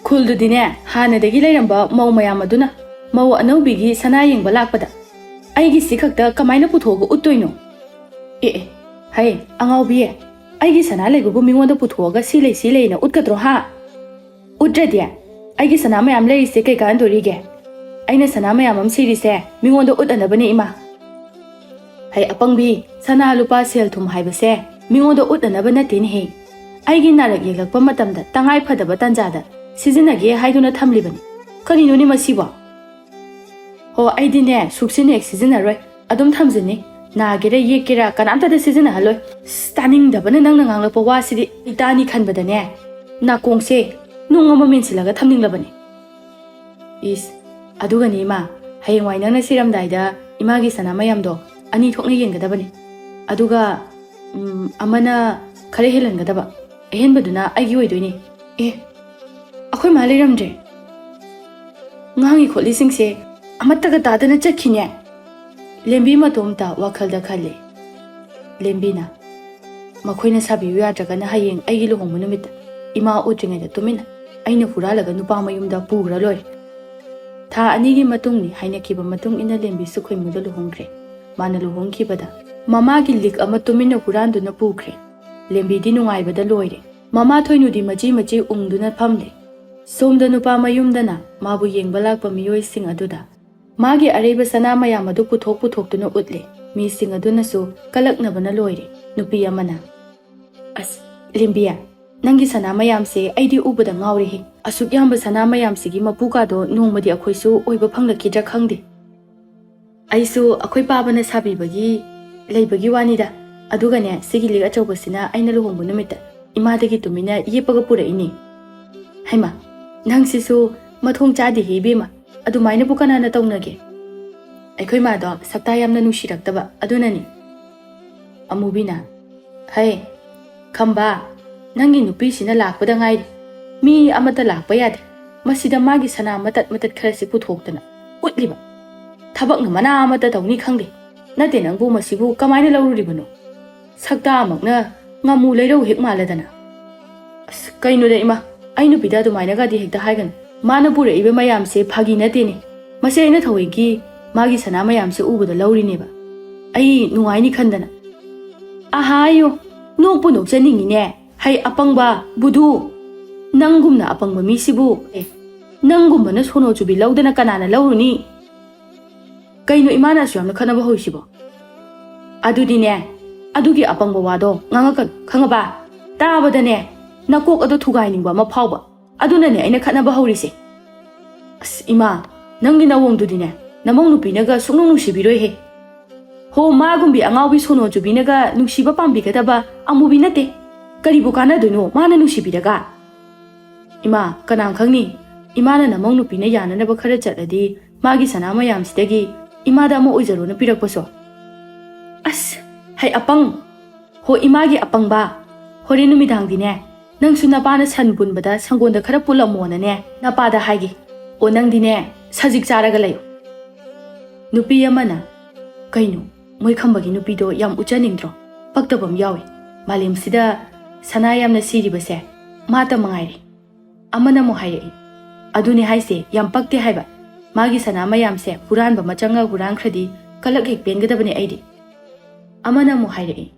ꯈꯨꯜꯗꯨꯗꯤꯅꯦ ꯍꯥꯟꯅꯗꯒꯤ ꯂꯩꯔꯝꯕ ꯃꯧ ꯃꯌꯥꯝ ꯑꯗꯨꯅ ꯃꯧ ꯑꯅꯧꯕꯤꯒꯤ ꯁꯅꯥ ꯌꯦꯡꯕ ꯂꯥꯛꯄꯗ ꯑꯩꯒꯤꯁꯤ ꯈꯛꯇ ꯀꯃꯥꯏꯅ ꯄꯨꯊꯣꯛꯑꯒ ꯎꯠꯇꯣꯏꯅꯣ ꯑꯦ ꯍꯩ ꯑꯉꯥꯎꯕꯤ ꯑꯩꯒꯤ ꯁꯅꯥ ꯂꯩꯕꯕꯨ ꯃꯤꯉꯣꯟꯗ ꯄꯨꯊꯣꯛꯑꯒ ꯁꯤ ꯂꯩꯅ ꯎꯠꯀꯗ꯭ꯔꯣ ꯍꯥ ꯎꯠꯇ꯭ꯔꯗꯤ ꯑꯩꯒꯤ ꯁꯅꯥ ꯃꯌꯥꯝ ꯂꯩꯔꯤꯁꯦ ꯀꯩ ꯀꯥꯟꯗꯣꯔꯤꯒꯦ ꯑꯩꯅ ꯁꯅꯥ ꯃꯌꯥꯝ ꯑꯃ ꯁꯤꯔꯤꯁꯦ ꯃꯤꯉꯣꯟꯗ ꯎꯠꯅꯅꯕꯅꯤ ꯏꯃꯥ ꯍꯩ ꯑꯄꯪꯕꯤ ꯁꯅꯥ ꯂꯨꯄꯥ ꯁꯦꯜ ꯊꯨꯝ ꯍꯥꯏꯕꯁꯦ ꯃꯤꯉꯣꯟꯗ ꯎꯠꯅꯅꯕ ꯅꯠꯇꯦꯅꯦꯍꯦ ꯑꯩꯒꯤ ꯅꯥꯔꯛ ꯌꯦꯛꯂꯛꯄ ꯃꯇꯝꯗ ꯇꯉꯥꯏ ꯐꯗꯕ ꯇꯥꯟꯖꯥꯗ ꯁꯤꯖꯤꯟꯅꯒꯦ ꯍꯥꯏꯗꯨꯅ ꯊꯝꯂꯤꯕꯅꯤ ꯀꯔꯤꯅꯣꯅꯦ ꯃꯁꯤꯕꯣ ꯍꯣ ꯑꯩꯗꯤꯅꯦ ꯁꯨꯛꯁꯤꯟꯅ ꯍꯦꯛ ꯁꯤꯖꯤꯟꯅꯔꯣꯏ ꯑꯗꯨꯝ ꯊꯝꯖꯅꯤ ꯅꯥꯒꯦꯔꯥ ꯌꯦꯛꯀꯦꯔꯥ ꯀꯅꯥꯝꯇꯗ ꯁꯤꯖꯤꯟꯅꯍꯜꯂꯣꯏ ꯇꯥꯅꯤꯡꯗꯕꯅ ꯅꯪꯅ ꯉꯥꯡꯂꯛꯄ ꯋꯥꯁꯤꯗꯤ ꯏꯇꯥꯅꯤ ꯈꯟꯕꯗꯅꯦ ꯅꯥꯀꯣꯡꯁꯦ ꯅꯨꯡ ꯑꯃ ꯃꯦꯟꯁꯤꯜꯂꯒ ꯊꯝꯅꯤꯡꯂꯕꯅꯤ ꯏꯁ ꯑꯗꯨꯒꯅꯤ ꯏꯃꯥ ꯍꯌꯦꯡꯋꯥꯏ ꯅꯪꯅ ꯁꯤꯔꯝꯗꯥꯏꯗ ꯏꯃꯥꯒꯤ ꯁꯅꯥ ꯃꯌꯥꯝꯗꯣ ꯑꯅꯤ ꯊꯣꯛꯅ ꯌꯦꯟꯒꯗꯕꯅꯤ ꯑꯗꯨꯒ ꯑꯃꯅ ꯈꯔ ꯍꯦꯜꯍꯟꯒꯗꯕ ꯑꯍꯦꯟꯕꯗꯨꯅ ꯑꯩꯒꯤ ꯑꯣꯏꯗꯣꯏꯅꯤ ꯑꯦ ꯑꯩꯈꯣꯏ ꯃꯥ ꯂꯩꯔꯝꯗ꯭ꯔꯦ ꯉꯥꯡꯉꯤ ꯈꯣꯠꯂꯤꯁꯤꯡꯁꯦ ꯑꯃꯠꯇꯒ ꯇꯥꯗꯅ ꯆꯠꯈꯤꯅꯦ ꯂꯦꯝꯕꯤ ꯃꯇꯣꯝꯇ ꯋꯥꯈꯜꯗ ꯈꯜꯂꯤ ꯂꯦꯝꯕꯤꯅ ꯃꯈꯣꯏꯅ ꯁꯥꯕꯤꯌꯨ ꯌꯥꯗ꯭ꯔꯒꯅ ꯍꯌꯦꯡ ꯑꯩꯒꯤ ꯂꯨꯍꯣꯡꯕ ꯅꯨꯃꯤꯠꯇ ꯏꯃꯥ ꯎꯗ꯭ꯔꯤꯉꯩꯗ ꯇꯨꯃꯤꯟꯅ ꯑꯩꯅ ꯍꯨꯔꯥꯜꯂꯒ ꯅꯨꯄꯥ ꯃꯌꯨꯝꯗ ꯄꯨꯈ꯭ꯔ ꯂꯣꯏꯔꯦ ꯊꯥ 2ꯒꯤ ꯃꯇꯨꯡꯅꯤ ꯍꯥꯏꯅꯈꯤꯕ ꯃꯇꯨꯡ ꯏꯟꯅ ꯂꯦꯝꯕꯤꯁꯨ ꯈꯣꯏꯃꯨꯗ ꯂꯨꯍꯣꯡꯈ꯭ꯔꯦ ꯃꯥꯅ ꯂꯨꯍꯣꯡꯈꯤꯕꯗ ꯃꯃꯥꯒꯤ ꯂꯤꯛ ꯑꯃ ꯇꯨꯃꯤꯟꯅ ꯍꯨꯔꯥꯟꯗꯨꯅ ꯄꯨꯈ꯭ꯔꯦ ꯂꯦꯝꯕꯤꯗꯤ ꯅꯨꯡꯉꯥꯏꯕꯗ ꯂꯣꯏꯔꯦ ꯃꯃꯥ ꯊꯣꯏꯅꯨꯗꯤ ꯃꯆꯤ ꯎꯪꯗꯨꯅ ꯐꯝꯂꯦ ꯁꯣꯝꯗ ꯅꯨꯄꯥ ꯃꯌꯨꯝꯗꯅ ꯃꯥꯕꯨ ꯌꯦꯡꯕ ꯂꯥꯛꯄ ꯃꯤꯑꯣꯏꯁꯤꯡ ꯑꯗꯨꯗ ꯃꯥꯒꯤ ꯑꯔꯩꯕ ꯁꯅꯥ ꯃꯌꯥꯝ ꯑꯗꯨ ꯄꯨꯊꯣꯛꯇꯨꯅ ꯎꯠꯂꯦ ꯃꯤꯁꯤꯡ ꯑꯗꯨꯅꯁꯨ ꯀꯂꯛꯅꯕꯅ ꯂꯣꯏꯔꯦ ꯅꯨꯄꯤ ꯑꯃꯅ ꯑꯁ ꯂꯦꯝꯕꯤꯌꯥ ꯅꯪꯒꯤ ꯁꯅꯥ ꯃꯌꯥꯝꯁꯦ ꯑꯩꯗꯤ ꯎꯕꯗ ꯉꯥꯎꯔꯦꯍꯦ ꯑꯁꯨꯛ ꯌꯥꯝꯕ ꯁꯅꯥ ꯃꯌꯥꯝꯁꯤꯒꯤ ꯃꯄꯨꯀꯥꯗꯣ ꯅꯣꯡꯃꯗꯤ ꯑꯩꯈꯣꯏꯁꯨ ꯑꯣꯏꯕ ꯐꯪꯂꯛꯈꯤꯗ꯭ꯔꯥ ꯈꯪꯗꯦ ꯑꯩꯁꯨ ꯑꯩꯈꯣꯏ ꯄꯥꯕꯅ ꯁꯥꯕꯤꯕꯒꯤ ꯂꯩꯕꯒꯤ ꯋꯥꯅꯤꯗ ꯑꯗꯨꯒꯅꯦ ꯁꯤꯒꯤ ꯂꯤꯛ ꯑꯆꯧꯕꯁꯤꯅ ꯑꯩꯅ ꯂꯨꯍꯣꯡꯕ ꯅꯨꯃꯤꯠꯇ ꯏꯃꯥꯗꯒꯤ ꯇꯨꯃꯤꯟꯅ ꯌꯦꯞꯄꯒ ꯄꯨꯔꯛꯏꯅꯤ ꯍꯩꯃꯥ ꯅꯪꯁꯤꯁꯨ ꯃꯊꯣꯡ ꯆꯥꯗꯦꯍꯦ ꯏꯕꯦꯝꯃ ꯑꯗꯨꯃꯥꯏꯅꯕꯨ ꯀꯅꯥꯅ ꯇꯧꯅꯒꯦ ꯑꯩꯈꯣꯏ ꯃꯥꯗꯣ ꯁꯛꯇꯥ ꯌꯥꯝꯅ ꯅꯨꯡꯁꯤꯔꯛꯇꯕ ꯑꯗꯨꯅꯅꯤ ꯑꯃꯨꯕꯤꯅ ꯍꯩ ꯈꯝꯕꯥ ꯅꯪꯒꯤ ꯅꯨꯄꯤꯁꯤꯅ ꯂꯥꯛꯄꯗ ꯉꯥꯏꯔꯤ ꯃꯤ ꯑꯃꯠꯇ ꯂꯥꯛꯄ ꯌꯥꯗꯦ ꯃꯁꯤꯗ ꯃꯥꯒꯤ ꯁꯅꯥ ꯃꯇꯠ ꯈꯔꯁꯤ ꯄꯨꯊꯣꯛꯇꯅ ꯎꯠꯂꯤꯕ ꯊꯕꯛꯅ ꯃꯅꯥ ꯑꯃꯠꯇ ꯇꯧꯅꯤ ꯈꯪꯗꯦ ꯅꯠꯇꯦ ꯅꯪꯕꯨ ꯃꯁꯤꯕꯨ ꯀꯃꯥꯏꯅ ꯂꯧꯔꯨꯔꯤꯕꯅꯣ ꯁꯛꯇꯥ ꯑꯃꯛꯅ ꯉꯥꯃꯨ ꯂꯩꯔꯧ ꯍꯦꯛ ꯃꯥꯜꯂꯗꯅ ꯑꯁ ꯀꯩꯅꯣꯗ ꯏꯃꯥ ꯑꯩ ꯅꯨꯄꯤꯗ ꯑꯗꯨꯃꯥꯏꯅꯒꯗꯤ ꯍꯦꯛꯇ ꯍꯥꯏꯒꯅꯨ ꯃꯥꯅ ꯄꯨꯔꯛꯏꯕ ꯃꯌꯥꯝꯁꯦ ꯐꯥꯒꯤ ꯅꯠꯇꯦꯅꯦ ꯃꯁꯤ ꯑꯩꯅ ꯊꯧꯋꯣꯏꯒꯤ ꯃꯥꯒꯤ ꯁꯅꯥ ꯃꯌꯥꯝꯁꯦ ꯎꯕꯗ ꯂꯧꯔꯤꯅꯦꯕ ꯑꯩ ꯅꯨꯡꯉꯥꯏꯅꯤ ꯈꯟꯗꯅ ꯑꯍꯥꯌꯣ ꯅꯣꯛꯄꯨ ꯅꯣꯛꯆꯅꯤꯡꯉꯤꯅꯦ ꯍꯩ ꯑꯄꯪꯕ ꯕꯨꯙꯨ ꯅꯪꯒꯨꯝꯅ ꯑꯄꯪꯕ ꯃꯤꯁꯤꯕꯨ ꯅꯪꯒꯨꯝꯕꯅ ꯁꯣꯅꯣ ꯆꯨꯕꯤ ꯂꯧꯗꯅ ꯀꯅꯥꯅ ꯂꯧꯔꯨꯅꯤ ꯀꯩꯅꯣ ꯏꯃꯥꯅꯁꯨ ꯌꯥꯝꯅ ꯈꯟꯅꯕ ꯍꯧꯔꯤꯁꯤꯕꯣ ꯑꯗꯨꯗꯤꯅꯦ ꯑꯗꯨꯒꯤ ꯑꯄꯪꯕ ꯋꯥꯗꯣ ꯉꯥꯡꯉꯛꯀꯅꯨ ꯈꯪꯉꯕ ꯇꯥꯕꯗꯅꯦ ꯅꯀꯣꯛ ꯑꯗꯨ ꯊꯨꯒꯥꯏꯅꯤꯡꯕ ꯑꯃ ꯐꯥꯎꯕ ꯑꯗꯨꯅꯅꯦ ꯑꯩꯅ ꯈꯠꯅꯕ ꯍꯧꯔꯤꯁꯦ ꯑꯁ ꯏꯃꯥ, ꯅꯪꯒꯤ ꯅꯋꯣꯡꯗꯨꯗꯤꯅꯦ ꯅꯃꯧ ꯅꯨꯄꯤꯅꯒ ꯁꯨꯡꯅꯨꯡ ꯅꯨꯡꯁꯤꯕꯤꯔꯣꯏꯍꯦ. ꯍꯣ ꯃꯥꯒꯨꯝꯕꯤ ꯑꯉꯥꯎꯕꯤ ꯁꯣꯅꯣ ꯆꯨꯕꯤꯅꯒ ꯅꯨꯡꯁꯤꯕ ꯄꯥꯝꯕꯤꯒꯗꯕ ꯑꯃꯨꯕꯤ ꯅꯠꯇꯦ. ꯀꯔꯤꯕꯨ ꯀꯥꯟꯅꯗꯣꯏꯅꯣ ꯃꯥꯅ ꯅꯨꯡꯁꯤꯕꯤꯔꯒ? ꯏꯃꯥ, ꯀꯅꯥ ꯈꯪꯅꯤ ꯏꯃꯥꯅ ꯅꯃꯧ ꯅꯨꯄꯤꯅ ꯌꯥꯅꯅꯕ ꯈꯔ ꯆꯠꯂꯗꯤ ꯃꯥꯒꯤ ꯁꯅꯥ ꯃꯌꯥꯝꯁꯤꯗꯒꯤ ꯏꯃꯥꯗ ꯑꯃ ꯑꯣꯏꯖꯔꯣꯅ ꯄꯤꯔꯛꯄꯁꯣ. ꯑꯁ ꯍꯩ ꯑꯄꯪ. ꯍꯣ ꯏꯃꯥꯒꯤ ꯑꯄꯪꯕ, ꯍꯣꯔꯦꯟ ꯅꯨꯃꯤꯗꯥꯡꯗꯤꯅꯦ ꯅꯪꯁꯨ ꯅꯄꯥꯅ ꯁꯟ ꯄꯨꯟꯕꯗ ꯁꯪꯒꯣꯟꯗ ꯈꯔ ꯄꯨꯜꯂꯝꯃꯣꯅꯅꯦ ꯅꯄꯥꯗ ꯍꯥꯏꯒꯦ. ꯑꯣ ꯅꯪꯗꯤꯅꯦ ꯁꯖꯤꯛ ꯆꯥꯔꯒ ꯂꯩꯌꯨ. ꯅꯨꯄꯤ ꯑꯃꯅ, ꯀꯩꯅꯣ ꯃꯣꯏ ꯈꯝꯕꯒꯤ ꯅꯨꯄꯤꯗꯣ ꯌꯥꯝ ꯎꯠꯆꯅꯤꯡꯗ꯭ꯔꯣ? ꯄꯛꯇꯕ ꯑꯃ ꯌꯥꯎꯏ. ꯃꯥꯂꯦꯝꯁꯤꯗ ꯁꯅꯥ ꯌꯥꯝꯅ ꯁꯤꯔꯤꯕꯁꯦ ꯃꯥꯇ ꯃꯉꯥꯏꯔꯦ. ꯑꯃꯅ ꯑꯃꯨꯛ ꯍꯥꯏꯔꯛꯏ, ꯑꯗꯨꯅꯦ ꯍꯥꯏꯁꯦ ꯌꯥꯝ ꯄꯛꯇꯦ ꯍꯥꯏꯕ. ꯃꯥꯒꯤ ꯁꯅꯥ ꯃꯌꯥꯝꯁꯦ ꯍꯨꯔꯥꯟꯕ ꯃꯆꯪꯒ ꯍꯨꯔꯥꯟꯈ꯭ꯔꯗꯤ ꯀꯂꯛ ꯍꯦꯛ ꯄꯦꯟꯒꯗꯕꯅꯦ ꯑꯩꯗꯤ. ꯑꯃꯅ ꯑꯃꯨꯛ ꯍꯥꯏꯔꯛꯏ,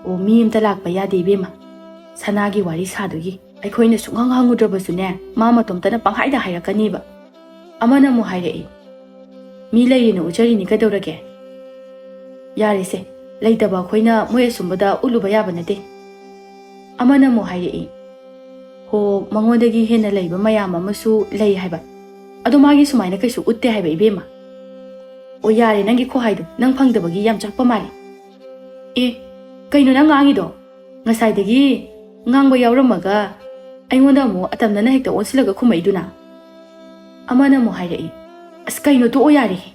ꯑꯣ ꯃꯤ ꯑꯃꯇ ꯂꯥꯛꯄ ꯌꯥꯗꯦ ꯏꯕꯦꯝꯃ. ꯁꯅꯥꯒꯤ ꯋꯥꯔꯤ ꯁꯥꯗꯣꯏꯒꯤ ꯑꯩꯈꯣꯏꯅ ꯁꯨꯡꯍꯪ ꯍꯪꯉꯨꯗ꯭ꯔꯕꯁꯨꯅꯦ ꯃꯥ ꯃꯇꯣꯝꯇꯅ ꯄꯪꯍꯥꯏꯗ ꯍꯥꯏꯔꯛꯀꯅꯤꯕ. ꯑꯃꯅ ꯑꯃꯨꯛ ꯍꯥꯏꯔꯛꯏ, ꯃꯤ ꯂꯩꯔꯤꯅ ꯎꯠꯆꯔꯤꯅꯤ ꯀꯩꯗꯧꯔꯒꯦ? ꯌꯥꯔꯦꯁꯦ, ꯂꯩꯇꯕ ꯑꯩꯈꯣꯏꯅ ꯃꯣꯏ ꯑꯁꯨꯝꯕꯗ ꯎꯠꯂꯨꯕ ꯌꯥꯕ ꯅꯠꯇꯦ. ꯑꯃꯅ ꯑꯃꯨꯛ ꯍꯥꯏꯔꯛꯏ, ꯍꯣ ꯃꯉꯣꯟꯗꯒꯤ ꯍꯦꯟꯅ ꯂꯩꯕ ꯃꯌꯥꯝ ꯑꯃꯁꯨ ꯂꯩ ꯍꯥꯏꯕ. ꯑꯗꯣ ꯃꯥꯒꯤ ꯁꯨꯃꯥꯏꯅ ꯀꯩꯁꯨ ꯎꯠꯇꯦ ꯍꯥꯏꯕ ꯏꯕꯦꯝꯃ. ꯑꯣ ꯌꯥꯔꯦ ꯅꯪꯒꯤ ꯈꯨꯍꯥꯏꯗꯣ, ꯅꯪ ꯐꯪꯗꯕꯒꯤ ꯌꯥꯝ ꯆꯛꯄ ꯃꯥꯜꯂꯤ. ꯑꯦ ꯀꯩꯅꯣ ꯅꯪ ꯉꯥꯡꯉꯤꯗꯣ? ꯉꯁꯥꯏꯗꯒꯤ ꯉꯥꯡꯕ ꯌꯥꯎꯔꯝꯃꯒ ꯑꯩꯉꯣꯟꯗ ꯑꯃꯨꯛ ꯑꯇꯝꯅꯅ ꯍꯦꯛꯇ ꯑꯣꯟꯁꯤꯜꯂꯒ ꯈꯨꯝꯃꯛꯏꯗꯨꯅ. ꯑꯃꯅ ꯑꯃꯨꯛ ꯍꯥꯏꯔꯛꯏ, ꯑꯁ ꯀꯩꯅꯣ ꯇꯣꯛꯑꯣ ꯌꯥꯔꯦꯍꯦ.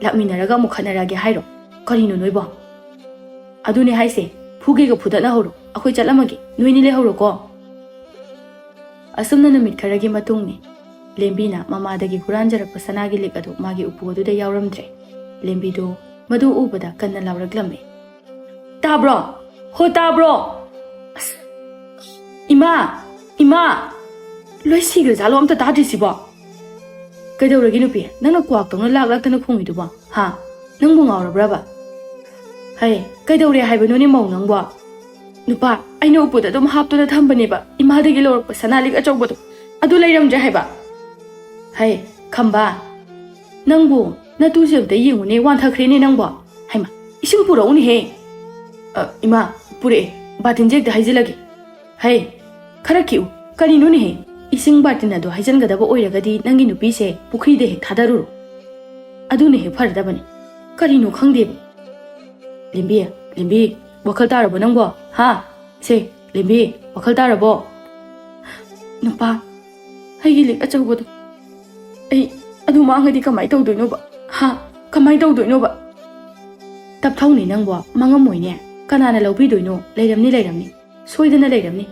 ꯂꯥꯛꯃꯤꯟꯅꯔꯒ ꯑꯃꯨꯛ ꯈꯠꯅꯔꯒꯦ ꯍꯥꯏꯔꯣ? ꯀꯔꯤꯅꯣ ꯅꯣꯏꯕꯣ? ꯑꯗꯨꯅꯦ ꯍꯥꯏꯁꯦ, ꯐꯨꯒꯦꯒ ꯐꯨꯗꯠꯅꯍꯧꯔꯣ. ꯑꯩꯈꯣꯏ ꯆꯠꯂꯝꯃꯒꯦ, ꯅꯣꯏꯅꯤ ꯂꯩꯍꯧꯔꯣꯀꯣ. ꯑꯁꯨꯝꯅ ꯅꯨꯃꯤꯠ ꯈꯔꯒꯤ ꯃꯇꯨꯡꯅꯤ. ꯂꯦꯝꯕꯤꯅ ꯃꯃꯥꯗꯒꯤ ꯍꯨꯔꯥꯟꯖꯔꯛꯄ ꯁꯅꯥꯒꯤ ꯂꯤꯛ ꯑꯗꯨ ꯃꯥꯒꯤ ꯎꯄꯨ ꯑꯗꯨꯗ ꯌꯥꯎꯔꯝꯗ꯭ꯔꯦ. ꯂꯦꯝꯕꯤꯗꯨ ꯃꯗꯨ ꯎꯕꯗ ꯀꯟꯅ ꯂꯥꯎꯔꯛꯂꯝꯃꯤ. ꯇꯥꯕ꯭ꯔꯣ? ꯍꯣ ꯇꯥꯕ꯭ꯔꯣ? ꯑꯁ ꯏꯃꯥ, ꯏꯃꯥ, ꯂꯣꯏ ꯁꯤꯈ꯭ꯔꯖꯥꯠꯂꯣ ꯑꯝꯇ ꯇꯥꯗ꯭ꯔꯤꯁꯤꯕꯣ? ꯀꯩꯗꯧꯔꯒꯦ ꯅꯨꯄꯤ? ꯅꯪꯅ ꯀ꯭ꯋꯥꯛꯇꯧꯅ ꯂꯥꯛꯇꯅ ꯈꯣꯡꯉꯤꯗꯨꯕꯣ? ꯍꯥ? ꯅꯪꯕꯨ ꯉꯥꯎꯔꯕ꯭ꯔꯕ? ꯍꯩ ꯀꯩꯗꯧꯔꯦ ꯍꯥꯏꯕꯅꯣꯅꯦ ꯃꯧ ꯅꯪꯕꯣ? ꯅꯨꯄꯥ, ꯑꯩꯅ ꯎꯄꯨꯗ ꯑꯗꯨꯝ ꯍꯥꯞꯇꯨꯅ ꯊꯝꯕꯅꯦꯕ ꯏꯃꯥꯗꯒꯤ ꯂꯧꯔꯛꯄ ꯁꯅꯥ ꯂꯤꯛ ꯑꯆꯧꯕꯗꯣ. ꯑꯗꯨ ꯂꯩꯔꯝꯗ꯭ꯔꯦ ꯍꯥꯏꯕ. ꯍꯩ ꯈꯝꯕ, ꯅꯪꯕꯨ ꯅꯇꯨꯁꯦ ꯑꯝꯇ ꯌꯦꯡꯉꯨꯅꯦ, ꯋꯥꯟꯊꯈ꯭ꯔꯦꯅꯦ ꯅꯪꯕꯣ. ꯍꯩꯃꯥ, ꯏꯁꯤꯡ ꯄꯨꯔꯛꯎꯅꯦꯍꯦ. ꯏꯃꯥ ꯄꯨꯔꯛꯑꯦ, ꯕꯥꯇꯤꯟꯁꯦ ꯍꯦꯛꯇ ꯍꯩꯖꯤꯜꯂꯒꯦ. ꯍꯩ ꯈꯔ ꯈꯤꯛꯎ. ꯀꯔꯤꯅꯣꯅꯦꯍꯦ? ꯏꯁꯤꯡ ꯕꯥꯇꯤꯟ ꯑꯗꯨ ꯍꯩꯖꯤꯟꯒꯗꯕ ꯑꯣꯏꯔꯒꯗꯤ ꯅꯪꯒꯤ ꯅꯨꯄꯤꯁꯦ ꯄꯨꯈ꯭ꯔꯤꯗ ꯍꯦꯛ ꯊꯥꯗꯔꯨꯔꯣ. ꯑꯗꯨꯅ ꯍꯦꯛ ꯐꯔꯗꯕꯅꯤ. ꯀꯔꯤꯅꯣ ꯈꯪꯗꯦꯕ. ꯂꯦꯝꯕꯤ, ꯂꯦꯝꯕꯤ, ꯋꯥꯈꯜ ꯇꯥꯔꯕꯣ ꯅꯪꯕꯣ? ꯍꯥ? ꯁꯦ ꯂꯦꯝꯕꯤ, ꯋꯥꯈꯜ ꯇꯥꯔꯕꯣ? ꯅꯨꯄꯥ, ꯑꯩꯒꯤ ꯂꯤꯛ ꯑꯆꯧꯕꯗꯣ ꯑꯩ ꯑꯗꯨ ꯃꯥꯡꯉꯗꯤ ꯀꯃꯥꯏ ꯇꯧꯗꯣꯏꯅꯣꯕ? ꯍꯥ? ꯀꯃꯥꯏ ꯇꯧꯗꯣꯏꯅꯣꯕ? ꯇꯞꯊꯧꯅꯦ ꯅꯪꯕꯣ, ꯃꯥꯡꯉꯝꯃꯣꯏꯅꯦ. ꯀꯅꯥꯅ ꯂꯧꯕꯤꯗꯣꯏꯅꯣ? ꯂꯩꯔꯝꯅꯤ ꯂꯩꯔꯝꯅꯤ. ꯁꯣꯏꯗꯅ ꯂꯩꯔꯝꯅꯤ.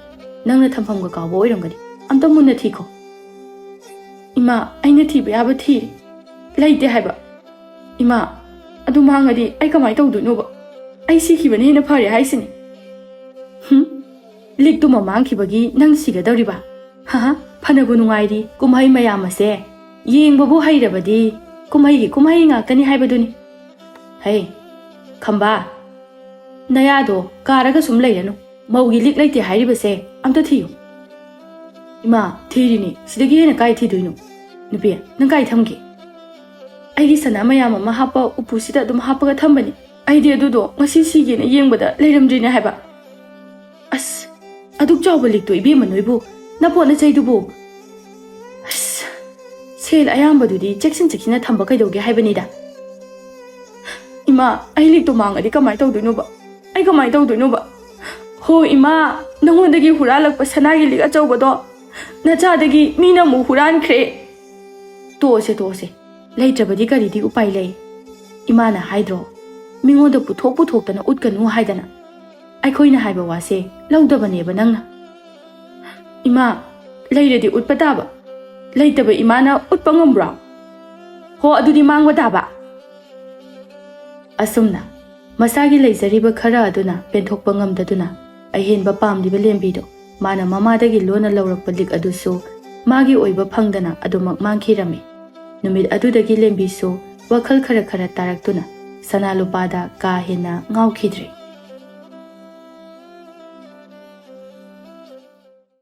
ꯅꯪꯅ ꯊꯝꯐꯝꯒ ꯀꯥꯎꯕ ꯑꯣꯏꯔꯝꯒꯅꯤ. ꯑꯝꯇ ꯃꯨꯟꯅ ꯊꯤꯈꯣ. ꯏꯃꯥ, ꯑꯩꯅ ꯊꯤꯕ ꯌꯥꯕ ꯊꯤꯔꯦ. ꯂꯩꯇꯦ ꯍꯥꯏꯕ. ꯏꯃꯥ, ꯑꯗꯨ ꯃꯥꯡꯉꯗꯤ ꯑꯩ ꯀꯃꯥꯏ ꯇꯧꯗꯣꯏꯅꯣꯕ? ꯑꯩ ꯁꯤꯈꯤꯕꯅ ꯍꯦꯟꯅ ꯐꯔꯦ ꯍꯥꯏꯁꯤꯅꯤ. ꯂꯤꯛꯇꯨꯃ ꯃꯥꯡꯈꯤꯕꯒꯤ ꯅꯪ ꯁꯤꯒꯗꯧꯔꯤꯕ? ꯍꯥ? ꯐꯅꯕꯨ ꯅꯨꯡꯉꯥꯏꯔꯤ. ꯀꯨꯝꯍꯩ ꯃꯌꯥꯝ ꯑꯁꯦ ꯌꯦꯡꯕꯕꯨ ꯍꯩꯔꯕꯗꯤ ꯀꯨꯝꯍꯩꯒꯤ ꯀꯨꯝꯍꯩ ꯉꯥꯛꯇꯅꯤ ꯍꯥꯏꯕꯗꯨꯅꯤ. ꯍꯩ ꯈꯝꯕ, ꯅꯌꯥꯗꯣ ꯀꯥꯔꯒ ꯁꯨꯝ ꯂꯩꯔꯅꯨ. ꯃꯧꯒꯤ ꯂꯤꯛ ꯂꯩꯇꯦ ꯍꯥꯏꯔꯤꯕꯁꯦ ꯑꯝꯇ ꯊꯤꯌꯨ. ꯏꯃꯥ ꯊꯤꯔꯤꯅꯤ. ꯁꯤꯗꯒꯤ ꯍꯦꯟꯅ ꯀꯥꯏ ꯊꯤꯗꯣꯏꯅꯣ? ꯅꯨꯄꯤ ꯅꯪ ꯀꯥꯏ ꯊꯝꯒꯦ? ꯑꯩꯒꯤ ꯁꯅꯥ ꯃꯌꯥꯝ ꯑꯃ ꯍꯥꯞꯄ ꯎꯄꯨꯁꯤꯗ ꯑꯗꯨꯝ ꯍꯥꯞꯄꯒ ꯊꯝꯕꯅꯤ. ꯑꯩꯗꯤ ꯑꯗꯨꯗꯣ ꯉꯁꯤ ꯁꯤꯒꯦꯅ ꯌꯦꯡꯕꯗ ꯂꯩꯔꯝꯗ꯭ꯔꯤꯅꯦ ꯍꯥꯏꯕ. ꯑꯁ ꯑꯗꯨꯛ ꯆꯥꯎꯕ ꯂꯤꯛꯇꯣ ꯏꯕꯦꯝꯃ ꯅꯣꯏꯕꯨ, ꯅꯄꯣꯠ ꯅꯆꯩꯗꯨꯕꯨ. ꯑꯁ ꯁꯦꯜ ꯑꯌꯥꯝꯕꯗꯨꯗꯤ ꯆꯦꯛꯁꯤꯟ ꯆꯦꯛꯁꯤꯟꯅ ꯊꯝꯕ ꯀꯩꯗꯧꯒꯦ ꯍꯥꯏꯕꯅꯤꯗ. ꯏꯃꯥ, ꯑꯩ ꯂꯤꯛꯇꯣ ꯃꯥꯡꯉꯗꯤ ꯀꯃꯥꯏ ꯇꯧꯗꯣꯏꯅꯣꯕ? ꯑꯩ ꯀꯃꯥꯏ ꯇꯧꯗꯣꯏꯅꯣꯕ? ꯍꯣ ꯏꯃꯥ, ꯅꯉꯣꯟꯗꯒꯤ ꯍꯨꯔꯥꯜꯂꯛꯄ ꯁꯅꯥꯒꯤ ꯂꯤꯛ ꯑꯆꯧꯕꯗꯣ ꯅꯆꯥꯗꯒꯤ ꯃꯤꯅ ꯑꯃꯨꯛ ꯍꯨꯔꯥꯟꯈ꯭ꯔꯦ. ꯇꯣꯛꯑꯁꯦ ꯇꯣꯛꯑꯁꯦ. ꯂꯩꯇ꯭ꯔꯕꯗꯤ ꯀꯔꯤꯗꯤ ꯎꯄꯥꯏ ꯂꯩ. ꯏꯃꯥꯅ ꯍꯥꯏꯗ꯭ꯔꯣ, ꯃꯤꯉꯣꯟꯗ ꯄꯨꯊꯣꯛꯇꯅ ꯎꯠꯀꯅꯨ ꯍꯥꯏꯗꯅ. ꯑꯩꯈꯣꯏꯅ ꯍꯥꯏꯕ ꯋꯥꯁꯦ ꯂꯧꯗꯕꯅꯦꯕ ꯅꯪꯅ. ꯏꯃꯥ, ꯂꯩꯔꯗꯤ ꯎꯠꯄ ꯇꯥꯕ. ꯂꯩꯇꯕ ꯏꯃꯥꯅ ꯎꯠꯄ ꯉꯝꯕ꯭ꯔꯣ? ꯍꯣ ꯑꯗꯨꯗꯤ ꯃꯥꯡꯕ ꯇꯥꯕ. ꯑꯁꯨꯝꯅ ꯃꯁꯥꯒꯤ ꯂꯩꯖꯔꯤꯕ ꯈꯔ ꯑꯗꯨꯅ ꯄꯦꯟꯊꯣꯛꯄ ꯉꯝꯗꯗꯨꯅ ꯑꯍꯦꯟꯕ ꯄꯥꯝꯂꯤꯕ ꯂꯦꯝꯕꯤꯗꯣ ꯃꯥꯅ ꯃꯃꯥꯗꯒꯤ ꯂꯣꯟꯅ ꯂꯧꯔꯛꯄ ꯂꯤꯛ ꯑꯗꯨꯁꯨ ꯃꯥꯒꯤ ꯑꯣꯏꯕ ꯐꯪꯗꯅ ꯑꯗꯨꯃꯛ ꯃꯥꯡꯈꯤꯔꯝꯃꯤ. ꯅꯨꯃꯤꯠ ꯑꯗꯨꯗꯒꯤ ꯂꯦꯝꯕꯤꯁꯨ ꯋꯥꯈꯜ ꯈꯔ ꯈꯔ ꯇꯥꯔꯛꯇꯨꯅ ꯁꯅꯥ ꯂꯨꯄꯥꯗ ꯀꯥ ꯍꯦꯟꯅ ꯉꯥꯎꯈꯤꯗ꯭ꯔꯦ꯫